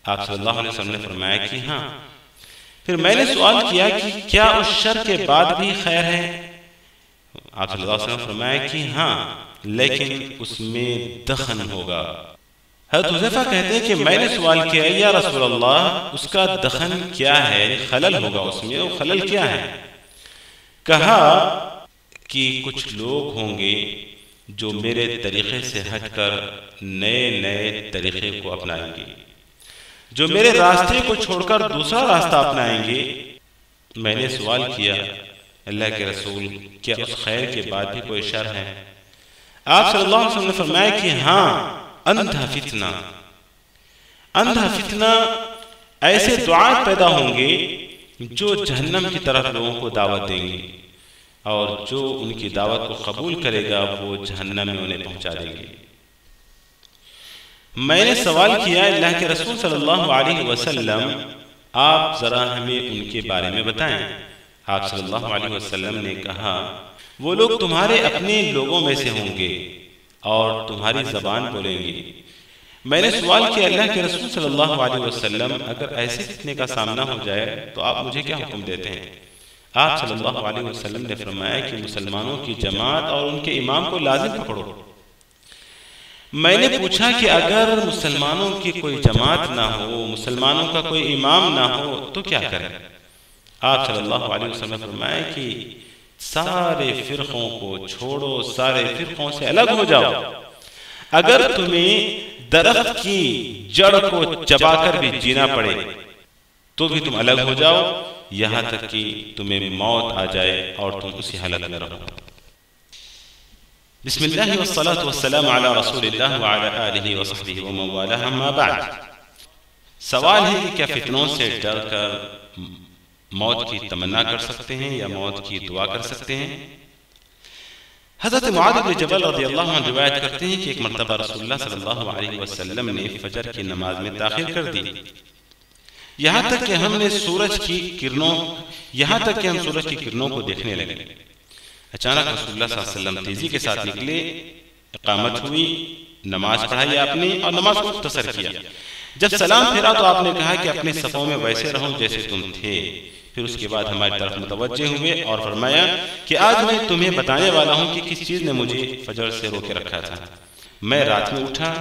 آپ صلی اللہ علیہ وسلم نے فرمایا کہ ہاں۔ پھر میں نے سوال کیا کہ کیا اس شر کے بعد بھی خیر ہے؟ آپ صلی اللہ علیہ وسلم نے فرمایا کہ ہاں، لیکن اس میں دخن ہوگا۔ حضرت حذیفہ کہتے ہیں کہ میں نے سوال کیا یا رسول اللہ، اس کا دخن کیا ہے؟ خلل ہوگا اس میں، وہ خلل کیا ہے؟ کہا کہ کچھ لوگ ہوں گے جو میرے طریقے سے ہٹ کر نئے نئے طریقے کو اپنائیں گے، جو میرے راستے کو چھوڑ کر دوسرا راستہ اپنائیں گے۔ میں نے سوال کیا اللہ کے رسول، کیا اس خیر کے بعد بھی کوئی شر ہے؟ آپ صلی اللہ علیہ وسلم نے فرمایا کہ ہاں، اندھا فتنہ، اندھا فتنہ ایسے دعات پیدا ہوں گے جو جہنم کی طرف لوگوں کو دعوت دیں گے، اور جو ان کی دعوت کو قبول کرے گا وہ جہنم میں انہیں پہنچا دیں گے۔ میں نے سوال کیا اللہ کے رسول صلی اللہ علیہ وسلم آپ ذرا ہمیں ان کے بارے میں بتائیں۔ آپ صلی اللہ علیہ وسلم نے کہا وہ لوگ تمہارے اپنے لوگوں میں سے ہوں گے اور تمہاری زبان بولیں گے۔ میں نے سوال کیا اللہ کے رسول صلی اللہ علیہ وسلم اگر ایسے فتنے کا سامنا ہو جائے تو آپ مجھے کیا حکم دیتے ہیں؟ آپ صلی اللہ علیہ وسلم نے فرمایا کہ مسلمانوں کی جماعت اور ان کے امام کو لازم پکڑو۔ میں نے پوچھا کہ اگر مسلمانوں کی کوئی جماعت نہ ہو، مسلمانوں کا کوئی امام نہ ہو تو کیا کریں؟ آپ صلی اللہ علیہ وسلم نے فرمایا کہ سارے فرقوں کو چھوڑو، سارے فرقوں سے الگ ہو جاؤ۔ اگر تمہیں درخت کی جڑ کو چبا کر بھی جینا پڑے تو بھی تم الگ ہو جاؤ، یہاں تک کہ تمہیں موت آ جائے اور تم اسی حالت میں رہو۔ بسم اللہ والصلاة والسلام علی رسول اللہ وعلی آلہ وصحبہ ومن والہ، اما بعد۔ سوال ہے کہ کیا فتنوں سے ڈر کر موت کی تمنا کر سکتے ہیں یا موت کی دعا کر سکتے ہیں؟ حضرت معاذ بن جبل رضی اللہ عنہ روایت کرتے ہیں کہ ایک مرتبہ رسول اللہ صلی اللہ علیہ وسلم نے فجر کی نماز میں تاخیر کر دی، یہاں تک کہ ہم سورج کی کرنوں کو دیکھنے لگے۔ اچانک رسول اللہ صلی اللہ علیہ وسلم تیزی کے ساتھ نکلے، اقامت ہوئی، نماز پڑھائی آپ نے اور نماز کو مختصر کیا۔ جب سلام پھیرا تو آپ نے کہا کہ اپنے صفوں میں ویسے رہو جیسے تم تھے۔ پھر اس کے بعد ہماری طرف متوجہ ہوئے اور فرمایا کہ آج میں تمہیں بتانے والا ہوں کہ کس چیز نے مجھے فجر سے روکے رکھا تھا۔ میں رات میں اٹھا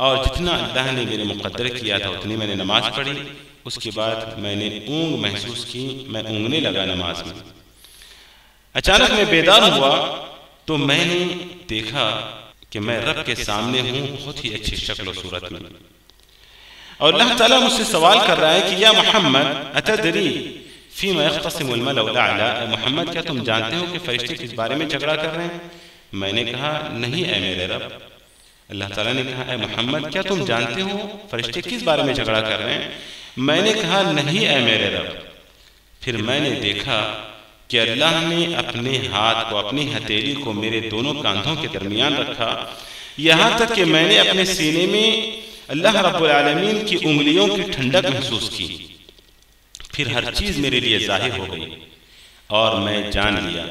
اور جتنا اللہ نے میرے مقدر کیا تھا اتنی میں نے نماز پڑھی، اس کے بعد میں نے اونگ محسوس کی، میں اونگنے لگا نماز میں۔ اچانک میں بیدار ہوا تو میں نے دیکھا کہ میں رب کے سامنے ہوں، بہت ہی اچھی شکل و صورت میں، اور اللہ تعالیٰ مجھ سے سوال کر رہا ہے کہ یا محمد اتدری فیما یختصم الملأ الاعلی، اے محمد کیا تم جانتے ہو کہ فرشتے کس بارے میں جھگڑا کر رہے ہیں؟ میں نے کہا نہیں اے میرے رب۔ اللہ تعالیٰ نے کہا اے محمد کیا تم جانتے ہو فرشتے کس بارے میں جھگڑا کر رہے ہیں؟ میں نے کہا نہیں اے میرے رب۔ پھر میں نے دیکھا کہ اللہ نے اپنے ہاتھ کو، اپنی ہتھیلی کو میرے دونوں کاندھوں کے درمیان رکھا، یہاں تک کہ میں نے اپنے سینے میں اللہ رب العالمین کی انگلیوں کی ٹھنڈک محسوس کی۔ پھر ہر چیز میرے لیے ظاہر ہو گئی اور میں جان لیا۔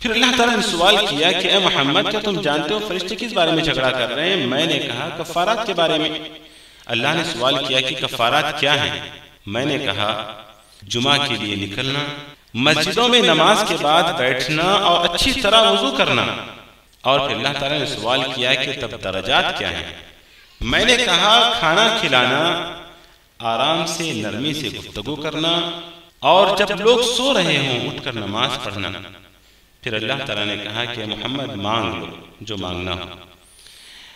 پھر اللہ تعالیٰ نے سوال کیا کہ اے محمد کیا تم جانتے ہو فرشتے کس بارے میں جھگڑا کر رہے ہیں؟ میں نے کہا کفارات کے بارے میں۔ اللہ نے سوال کیا کہ کفارات کیا ہیں؟ میں نے کہا جمعہ کے لیے نکلنا، مسجدوں میں نماز کے بعد بیٹھنا اور اچھی طرح وضو کرنا۔ اور پھر اللہ تعالیٰ نے سوال کیا کہ تب درجات کیا ہیں؟ میں نے کہا کھانا کھلانا، آرام سے نرمی سے گفتگو کرنا، اور جب لوگ سو رہے ہوں اٹھ کر نماز پڑھنا۔ پھر اللہ تعالیٰ نے کہا کہ محمد مانگ لو جو مانگنا ہو۔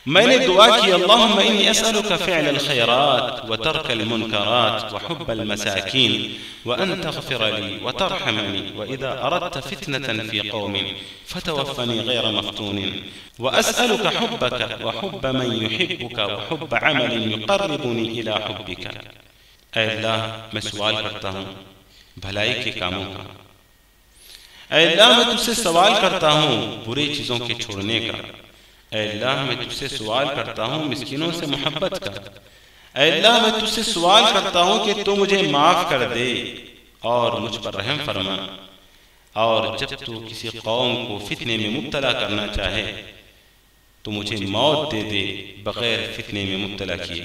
میں نے دعا کی اللہم انی اسألک فعل الخیرات وترک المنکرات وحب المساکین وان تغفر لی وترحمنی واذا اردت فتنة فی قوم فتوفنی غیر مفتون واسألک حبک وحب من یحبک وحب عمل یقربنی الى حبک۔ اے اللہ میں سوال کرتا ہوں بھلائی کے کاموں کا، اے اللہ میں تجھ سے سوال کرتا ہوں برے چیزوں کے چھوڑنے کا، اے اللہ میں تجھ سے سوال کرتا ہوں مسکینوں سے محبت کا، اے اللہ میں تجھ سے سوال کرتا ہوں کہ تو مجھے معاف کر دے اور مجھ پر رحم فرما، اور جب تو کسی قوم کو فتنے میں مبتلا کرنا چاہے تو مجھے موت دے دے بغیر فتنے میں مبتلا کیے۔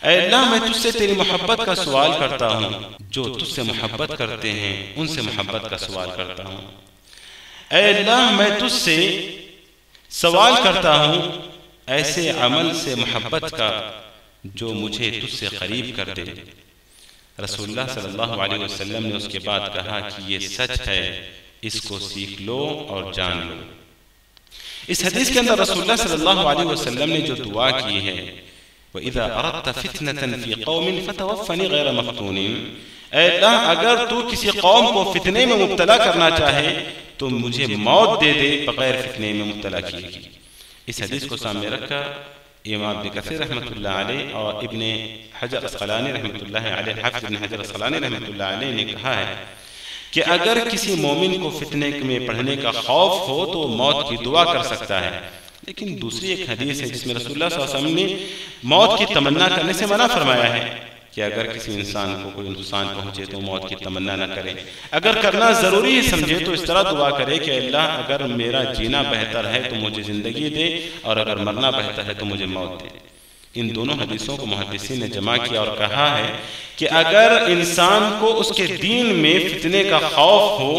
اے اللہ میں تجھ سے تیری محبت کا سوال کرتا ہوں، جو تجھ سے محبت کرتے ہیں ان سے محبت کا سوال کرتا ہوں۔ اے اللہ میں تجھ سے سوال کرتا ہوں ایسے عمل سے محبت کا جو مجھے تجھ سے قریب کر دے۔ رسول اللہ صلی اللہ علیہ وسلم نے اس کے بعد کہا کہ یہ سچ ہے، اس کو سیکھ لو اور جان لو۔ اس حدیث کے اندر رسول اللہ صلی اللہ علیہ وسلم نے جو دعا کی ہے وَإِذَا أَرَدْتَ فِتْنَةً فِي قَوْمٍ فَتَوَفَّنِي غَيْرَ مَفْتُونٍ، اے اللہ اگر تو کسی قوم کو فتنے میں مبتلا کرنا چاہے تو مجھے موت دے دے بغیر فتنے میں مبتلا کیے۔ اس حدیث کو سامنے رکھا امام ابن کثیر رحمۃ اللہ علیہ اور ابن حجر اسقلانی رحمۃ اللہ علیہ، حافظ ابن حجر اسقلانی رحمۃ اللہ علیہ نے کہا ہے کہ اگر کسی مومن کو فتنے میں پڑھنے کا خوف ہو تو موت کی دعا کر سکتا ہے، لیکن دوسری ایک حدیث ہے جس میں رسول اللہ صلی اللہ علیہ وسلم نے موت کی تمنا کرنے سے منع فرمایا ہے کہ اگر کسی انسان کو کوئی نقصان پہنچے تو موت کی تمنا نہ کرے، اگر کرنا ضروری ہی سمجھے تو اس طرح دعا کرے کہ اللہ اگر میرا جینا بہتر ہے تو مجھے زندگی دے، اور اگر مرنا بہتر ہے تو مجھے موت دے۔ ان دونوں حدیثوں کو محدثین نے جمع کیا اور کہا ہے کہ اگر انسان کو اس کے دین میں فتنے کا خوف ہو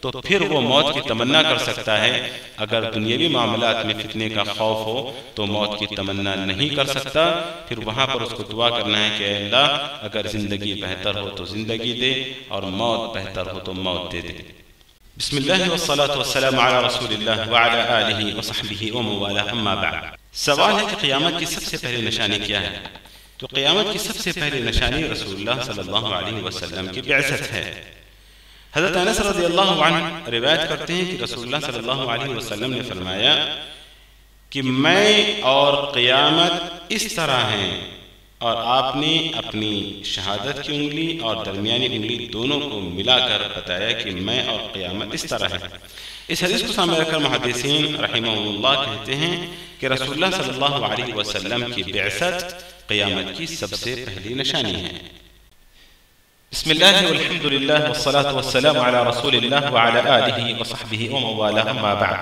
تو پھر وہ موت کی تمنا کر سکتا ہے، اگر دنیاوی معاملات میں فتنے کا خوف ہو تو موت کی تمنا نہیں کر سکتا، پھر وہاں پر اس کو دعا کرنا ہے کہ اللہ اگر زندگی بہتر ہو تو زندگی دے اور موت بہتر ہو تو موت دے دے۔ بسم اللہ والصلاة والسلام علی رسول اللہ وعلی آلہ وصحبہ ومن والہ، اما بعد۔ سوال ہے کہ قیامت کی سب سے پہلی نشانی کیا ہے؟ تو قیامت کی سب سے پہلی نشانی رسول اللہ صلی اللہ علیہ وسلم کی بعثت ہے۔ حضرت انس رضی اللہ عنہ روایت کرتے ہیں کہ رسول اللہ صلی اللہ علیہ وسلم نے فرمایا کہ میں اور قیامت اس طرح ہیں، اور آپ نے اپنی شہادت کی انگلی اور درمیانی انگلی دونوں کو ملا کر بتایا کہ میں اور قیامت اس طرح ہے۔ اس حدیث کو سامنے رکھ کر محدثین رحمہ اللہ کہتے ہیں کہ رسول اللہ صلی اللہ علیہ وسلم کی بعثت قیامت کی سب سے پہلی نشانی ہے۔ بسم اللہ والحمد للہ والصلاة والسلام علی رسول اللہ وعلی آلہ وصحبہ ومن والہ، اما بعد۔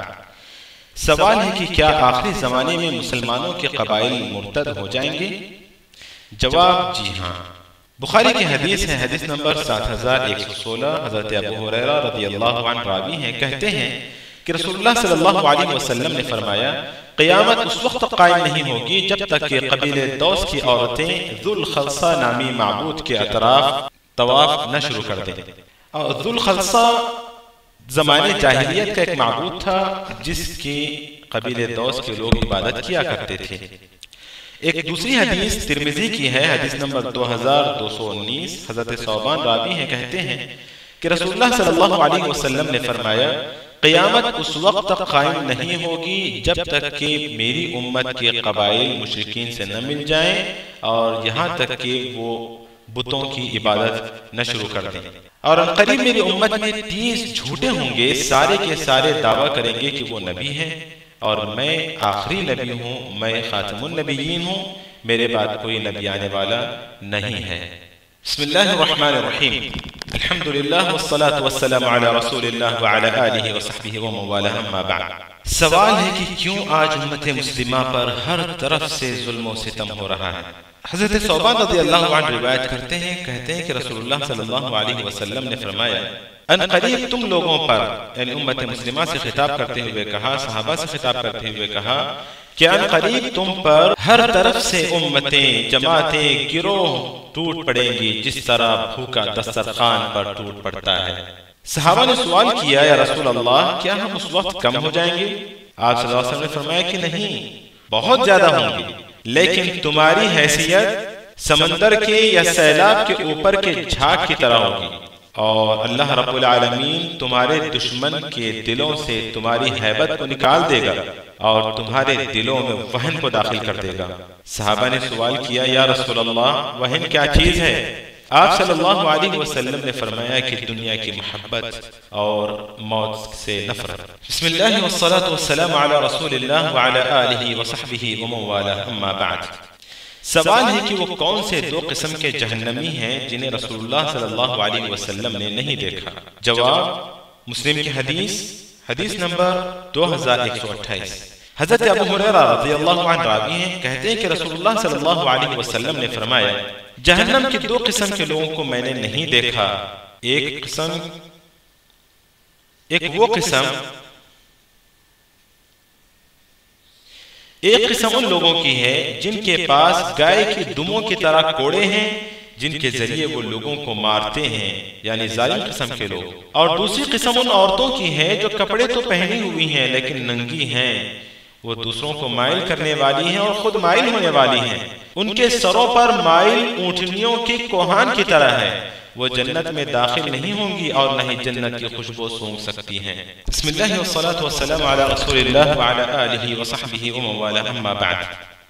سوال ہے کہ کیا آخری زمانے میں مسلمانوں کے قبائل مرتد ہو جائیں گے؟ جواب جی ہاں۔ بخاری کی حدیث ہے، حدیث نمبر 7116، حضرت ابو ہریرہ رضی اللہ عنہ راوی ہیں، کہتے ہیں کہ رسول اللہ صلی اللہ علیہ وسلم نے فرمایا قیامت اس وقت قائم نہیں ہوگی جب تک کہ قبیلہ دوس کی عورتیں ذو الخلصہ نامی معبود کے اطراف طواف نہ شروع کر دیں۔ اور ذو الخلصہ زمانے جاہلیت کا ایک معبود تھا جس کی قبیلہ دوس کے لوگ عبادت کیا کرتے تھے۔ ایک دوسری حدیث ترمذی کی ہے، حدیث نمبر 2219، حضرت ثوبان راوی ہیں، کہتے ہیں کہ رسول اللہ صلی اللہ علیہ وسلم نے فرمایا قیامت اس وقت تک قائم نہیں ہوگی جب تک کہ میری امت کے قبائل مشرکین سے نہ مل جائیں اور یہاں تک کہ وہ بتوں کی عبادت نہ شروع کر دیں، اور قریب میری امت میں 30 جھوٹے ہوں گے، سارے کے سارے دعویٰ کریں گے کہ وہ نبی ہیں اور میں آخری نبی ہوں، میں خاتم النبیین ہوں، میرے بعد کوئی نبی آنے والا نہیں ہے۔ بسم اللہ الرحمن الرحیم، الحمدللہ والصلاة والسلام علی رسول اللہ وعلی آلہ وصحبہ ومن والہ، اما بعد۔ سوال ہے کہ کیوں آج امت مسلمہ پر ہر طرف سے ظلم و ستم ہو رہا ہے؟ حضرت ثوبان رضی اللہ عنہ روایت کرتے ہیں، کہتے ہیں کہ رسول اللہ صلی اللہ علیہ وسلم نے فرمایا ان قریب تم لوگوں پر، یعنی امت مسلمہ سے خطاب کرتے ہوئے کہا، صحابہ سے خطاب کرتے ہوئے کہا کہ ان قریب تم پر ہر طرف سے امتیں، جماعتیں، گروہ ٹوٹ پڑیں گی جس طرح بھوکا دسترخوان پر ٹوٹ پڑتا ہے۔ صحابہ نے سوال کیا یا رسول اللہ کیا ہم اس وقت کم ہو جائیں گے؟ آپ صلی اللہ علیہ وسلم نے فرمایا کہ نہیں، بہت زیادہ ہوں گے، لیکن تمہاری حیثیت سمندر کے یا سیلاب کے اوپر کے جھاگ کی طرح ہوگی، اور اللہ رب العالمین تمہارے دشمن کے دلوں سے تمہاری ہیبت کو نکال دے گا اور تمہارے دلوں میں وہن کو داخل کر دے گا۔ صحابہ نے سوال کیا یا رسول اللہ وہن کیا چیز ہے؟ آپ صلی اللہ علیہ وسلم نے فرمایا کہ دنیا کی محبت اور موت سے نفرت۔ بسم اللہ والصلاة والسلام علی رسول اللہ وعلی آلہ وصحبہ ومن والہ، اما بعد۔ سوال ہے کہ وہ کون سے دو قسم کے جہنمی ہیں جنہیں رسول اللہ صلی اللہ علیہ وسلم نے نہیں دیکھا؟ جواب مسلم کی حدیث، حدیث نمبر 2128، حضرت ابو ہریرہ رضی اللہ عنہ راوی ہیں، کہتے ہیں کہ رسول اللہ صلی اللہ علیہ وسلم نے فرمایا جہنم کے دو قسم کے لوگوں کو میں نے نہیں دیکھا، ایک قسم ان لوگوں کی ہے جن کے پاس گائے کی دموں کی طرح کوڑے ہیں جن کے ذریعے وہ لوگوں کو مارتے ہیں، یعنی ظالم قسم کے لوگ، اور دوسری قسم ان عورتوں کی ہے جو کپڑے تو پہنی ہوئی ہیں لیکن ننگی ہیں، وہ دوسروں کو مائل کرنے والی ہیں اور خود مائل ہونے والی ہیں، ان کے سروں پر مائل اونٹنیوں کی کوہان کی طرح ہے، وہ جنت میں داخل نہیں ہوں گی اور نہ ہی جنت کی خوشبو سونگھ سکتی ہیں۔ بسم اللہ والصلاة والسلام علی رسول اللہ وعلی آلہ وصحبہ ومن والہ، اما بعد۔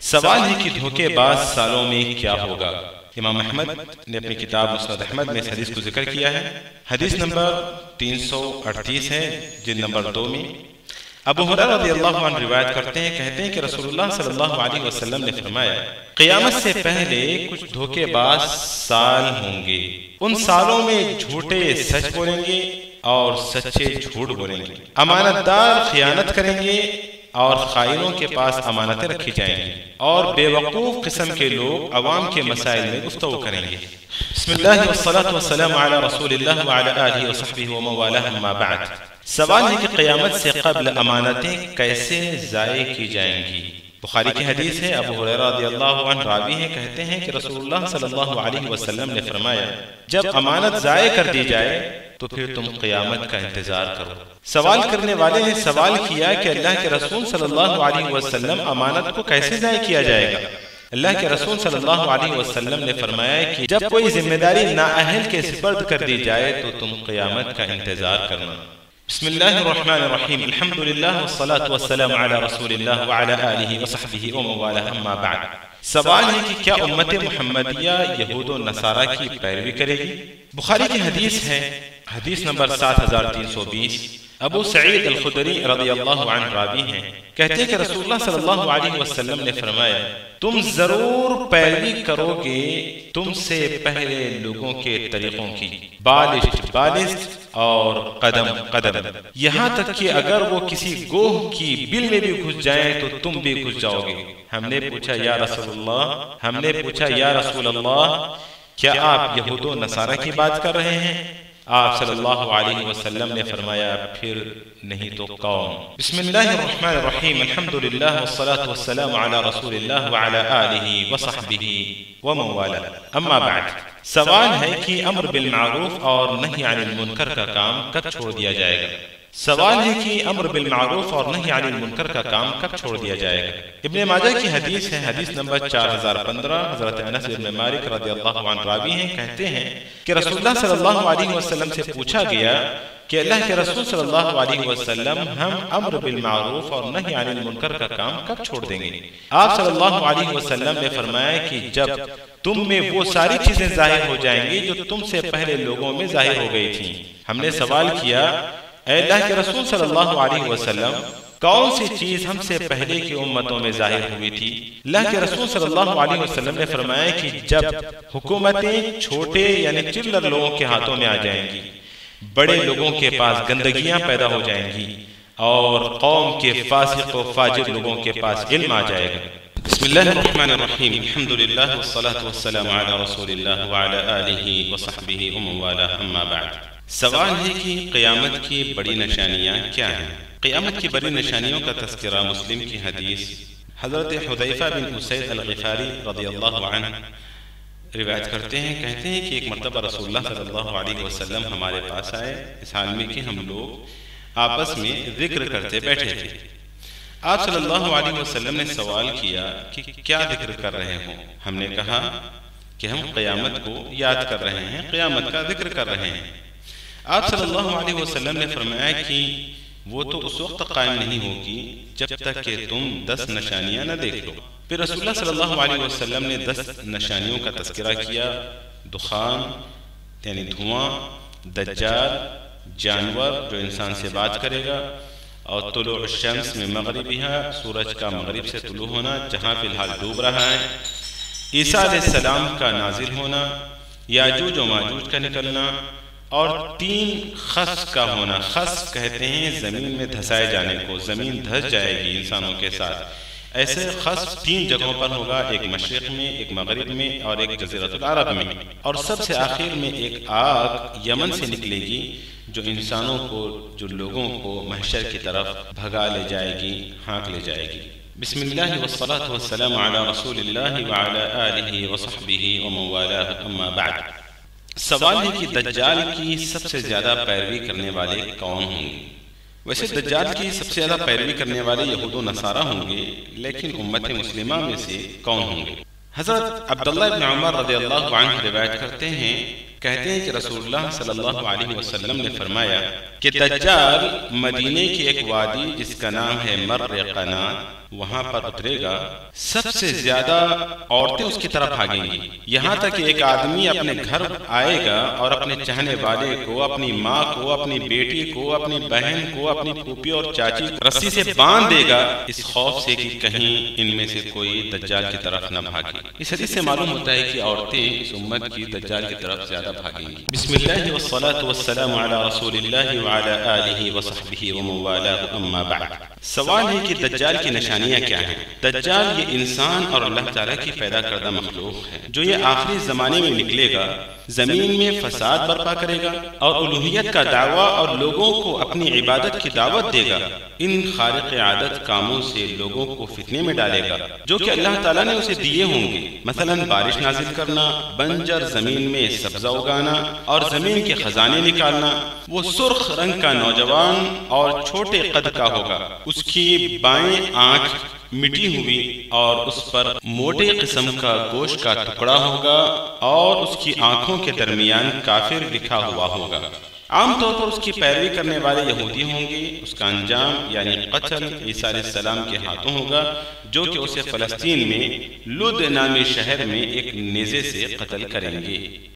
سوال ہے کہ دھوکے باز سالوں میں کیا ہوگا؟ امام احمد نے اپنی کتاب مسند احمد میں اس حدیث کو ذکر کیا ہے۔ حدیث نمبر 338 ہے، جلد نمبر 2 میں۔ ابو ہریرہ رضی اللہ عنہ روایت کرتے ہیں، کہتے ہیں کہ رسول اللہ صلی اللہ علیہ وسلم نے فرمایا، قیامت سے پہلے کچھ دھوکے باز سال ہوں گے، ان سالوں میں جھوٹے سچ بولیں گے اور سچے جھوٹ بولیں گے، امانت دار خیانت کریں گے اور خائنوں کے پاس امانتیں رکھی جائیں گی، اور بے وقوف قسم کے لوگ عوام کے مسائل میں گفتگو کریں گے۔ بسم اللہ والصلاة والسلام علی رسول اللہ وعلی آلہ وصحبہ ومن والہ، اما بعد۔ سوال ہے کہ قیامت سے قبل امانتیں کیسے ضائع کی جائیں گی؟ بخاری کی حدیث ہے، ابو ہریرہ رضی اللہ عنہ راوی ہیں، کہتے ہیں کہ رسول اللہ صلی اللہ علیہ وسلم نے فرمایا، جب امانت ضائع کر دی جائے تو پھر تم قیامت کا انتظار کرو۔ سوال کرنے والے نے سوال کیا کہ اللہ کے رسول صلی اللہ علیہ وسلم امانت کو کیسے ضائع کیا جائے گا؟ اللہ کے رسول صلی اللہ علیہ وسلم نے فرمایا کہ جب کوئی ذمہ داری نااہل کے سپرد کر دی جائے تو تم قیامت کا انتظار کرنا۔ بسم اللہ الرحمن الرحیم، الحمدللہ والصلاة والسلام علی رسول اللہ وعلی آلہ وصحبہ ومن والہ، اما بعد۔ سوال ہے کہ کیا امت محمدیہ یہود و نصارہ کی پیروی کرے گی؟ بخاری کی حدیث ہے، حدیث نمبر 7320۔ ابو سعید الخدری رضی اللہ عنہ راوی ہیں، کہتے ہیں کہ رسول اللہ صلی اللہ علیہ وسلم نے فرمایا، تم ضرور پیروی کرو گے تم سے پہلے لوگوں کے طریقوں کی، بالشت بالشت اور قدم قدم، یہاں تک کہ اگر وہ کسی گوہ کی بل میں بھی گھس جائیں تو تم بھی گھس جاؤ گے۔ ہم نے پوچھا یا رسول اللہ کیا آپ یہود و نصارہ کی بات کر رہے ہیں؟ آپ صلی اللہ علیہ وسلم نے فرمایا، پھر نہیں تو کون؟ بسم اللہ الرحمن الرحیم، الحمدللہ والصلاة والسلام علی رسول اللہ وعلی آلہ وصحبہ ومن والہ، اما بعد۔ سوال ہے کہ امر بالمعروف اور نہی عن المنکر کا کام کب چھوڑ دیا جائے گا؟ سوال ہے کہ امر بالمعروف اور نہی عن المنکر کا کام کب چھوڑ دیا جائے گا؟ ابن ماجہ کی حدیث ہے، حدیث نمبر 4015۔ حضرت انس بن مالک رضی اللہ عنہ راوی ہیں، کہتے ہیں کہ رسول اللہ صلی اللہ علیہ وسلم سے پوچھا گیا کہ اللہ کے رسول صلی اللہ علیہ وسلم، ہم امر بالمعروف اور نہی عن المنکر کا کام کب چھوڑ دیں گے؟ آپ صلی اللہ علیہ وسلم نے فرمایا کہ جب تم میں وہ ساری چیزیں ظاہر ہو جائیں گی جو تم سے پہلے لوگوں میں ظاہر ہو گئی تھیں۔ ہم نے سوال کیا، اے اللہ کے رسول صلی اللہ علیہ وسلم، کون سی چیز ہم سے پہلے کی امتوں میں ظاہر ہوئی تھی؟ اللہ کے رسول صلی اللہ علیہ وسلم نے فرمایا کہ جب حکومتیں چھوٹے یعنی چلر لوگوں کے ہاتھوں میں آ جائیں گی، بڑے لوگوں کے پاس گندگیاں پیدا ہو جائیں گی، اور قوم کے فاسق و فاجر لوگوں کے پاس علم آ جائے گا۔ بسم اللہ الرحمن الرحیم، الحمدللہ والصلاة والسلام علی رسول اللہ وعلی آلہ وصحبہ ومن والہ، اما بعد۔ سوال ہے کہ قیامت کی بڑی نشانیاں کیا ہیں؟ قیامت کی بڑی نشانیوں کا تذکرہ مسلم کی حدیث حضرت حذیفہ بن اسید الغفاری رضی اللہ عنہ روایت کرتے ہیں، کہتے ہیں کہ ایک مرتبہ رسول اللہ صلی اللہ علیہ وسلم ہمارے پاس آئے، اس حال میں کہ ہم لوگ آپس میں ذکر کرتے بیٹھے تھے۔ آپ صلی اللہ علیہ وسلم نے سوال کیا کہ کیا ذکر کر رہے ہوں؟ ہم نے کہا کہ ہم قیامت کو یاد کر رہے ہیں، قیامت کا ذکر کر رہے ہیں۔ آپ صلی اللہ علیہ وسلم نے فرمایا کہ وہ تو اس وقت قائم نہیں ہوگی جب تک کہ تم 10 نشانیاں نہ دیکھ لو۔ پھر رسول اللہ صلی اللہ علیہ وسلم نے 10 نشانیوں کا تذکرہ کیا، دخان یعنی دھواں، دجال، جانور جو انسان سے بات کرے گا، اور طلوع الشمس میں مغربیہ، سورج کا مغرب سے طلوع ہونا جہاں فی الحال ڈوب رہا ہے، عیسیٰ علیہ السلام کا نازل ہونا، یاجوج و ماجوج کا نکلنا، اور 3 خسف کا ہونا۔ خسف کہتے ہیں زمین میں دھسائے جانے کو، زمین دھس جائے گی انسانوں کے ساتھ۔ ایسے خسف 3 جگہوں پر ہوگا، ایک مشرق میں، ایک مغرب میں اور ایک جزیرۃ العرب میں، اور سب سے آخر میں ایک آگ یمن سے نکلے گی جو انسانوں کو، جو لوگوں کو محشر کی طرف بھگا لے جائے گی، ہانک لے جائے گی۔ بسم اللہ والصلاة والسلام علی رسول اللہ وعلی آلہ وصحبہ ومن والہ، اما بعد۔ سوال ہے کہ دجال کی سب سے زیادہ پیروی کرنے والے کون ہوں گے؟ ویسے دجال کی سب سے زیادہ پیروی کرنے والے یہود و نصارہ ہوں گے، لیکن امت مسلمہ میں سے کون ہوں گے؟ حضرت عبداللہ بن عمر رضی اللہ عنہ روایت کرتے ہیں، کہتے ہیں کہ رسول اللہ صلی اللہ علیہ وسلم نے فرمایا کہ دجال مدینے کی ایک وادی جس کا نام ہے مر قنات، وہاں پر اترے گا، سب سے زیادہ عورتیں اس کی طرف بھاگیں گی، یہاں تک کہ ایک آدمی اپنے گھر آئے گا اور اپنے چاہنے والے کو، اپنی ماں کو، اپنی بیٹی کو، اپنی بہن کو، اپنی پھوپھی اور چاچی کو رسی سے باندھ دے گا اس خوف سے کہ کہیں ان میں سے کوئی دجال کی طرف نہ بھاگے۔ اس حدیث سے معلوم ہوتا ہے کہ عورتیں اس امت کی دجال کی طرف زیادہ بھاگیں گی۔ بسم اللہ والصلاة والسلام علی رسول اللہ وعلی آلہ وصحبہ ومن والاه اما بعد۔ سوال ہے کہ دجال کی نشانیاں کیا ہیں؟ دجال یہ انسان اور اللہ تعالیٰ کی پیدا کردہ مخلوق ہے جو یہ آخری زمانے میں نکلے گا، زمین میں فساد برپا کرے گا اور الوہیت کا دعویٰ اور لوگوں کو اپنی عبادت کی دعوت دے گا۔ ان خارق عادت کاموں سے لوگوں کو فتنے میں ڈالے گا جو کہ اللہ تعالیٰ نے اسے دیے ہوں گے، مثلا بارش نازل کرنا، بنجر زمین میں سبزہ اگانا اور زمین کے خزانے نکالنا۔ وہ سرخ رنگ کا نوجوان اور چھوٹے قد کا ہوگا، اس کی بائیں آنکھ مٹی ہوئی اور اس پر موٹے قسم کا گوشت کا ٹکڑا ہوگا اور اس کی آنکھوں کے درمیان کافر لکھا ہوا ہوگا۔ عام طور پر اس کی پیروی کرنے والے یہودی ہوں گے۔ اس کا انجام یعنی قتل عیسیٰ علیہ السلام کے ہاتھوں ہوگا، جو کہ اسے فلسطین میں لد نامی شہر میں ایک نیزے سے قتل کریں گے۔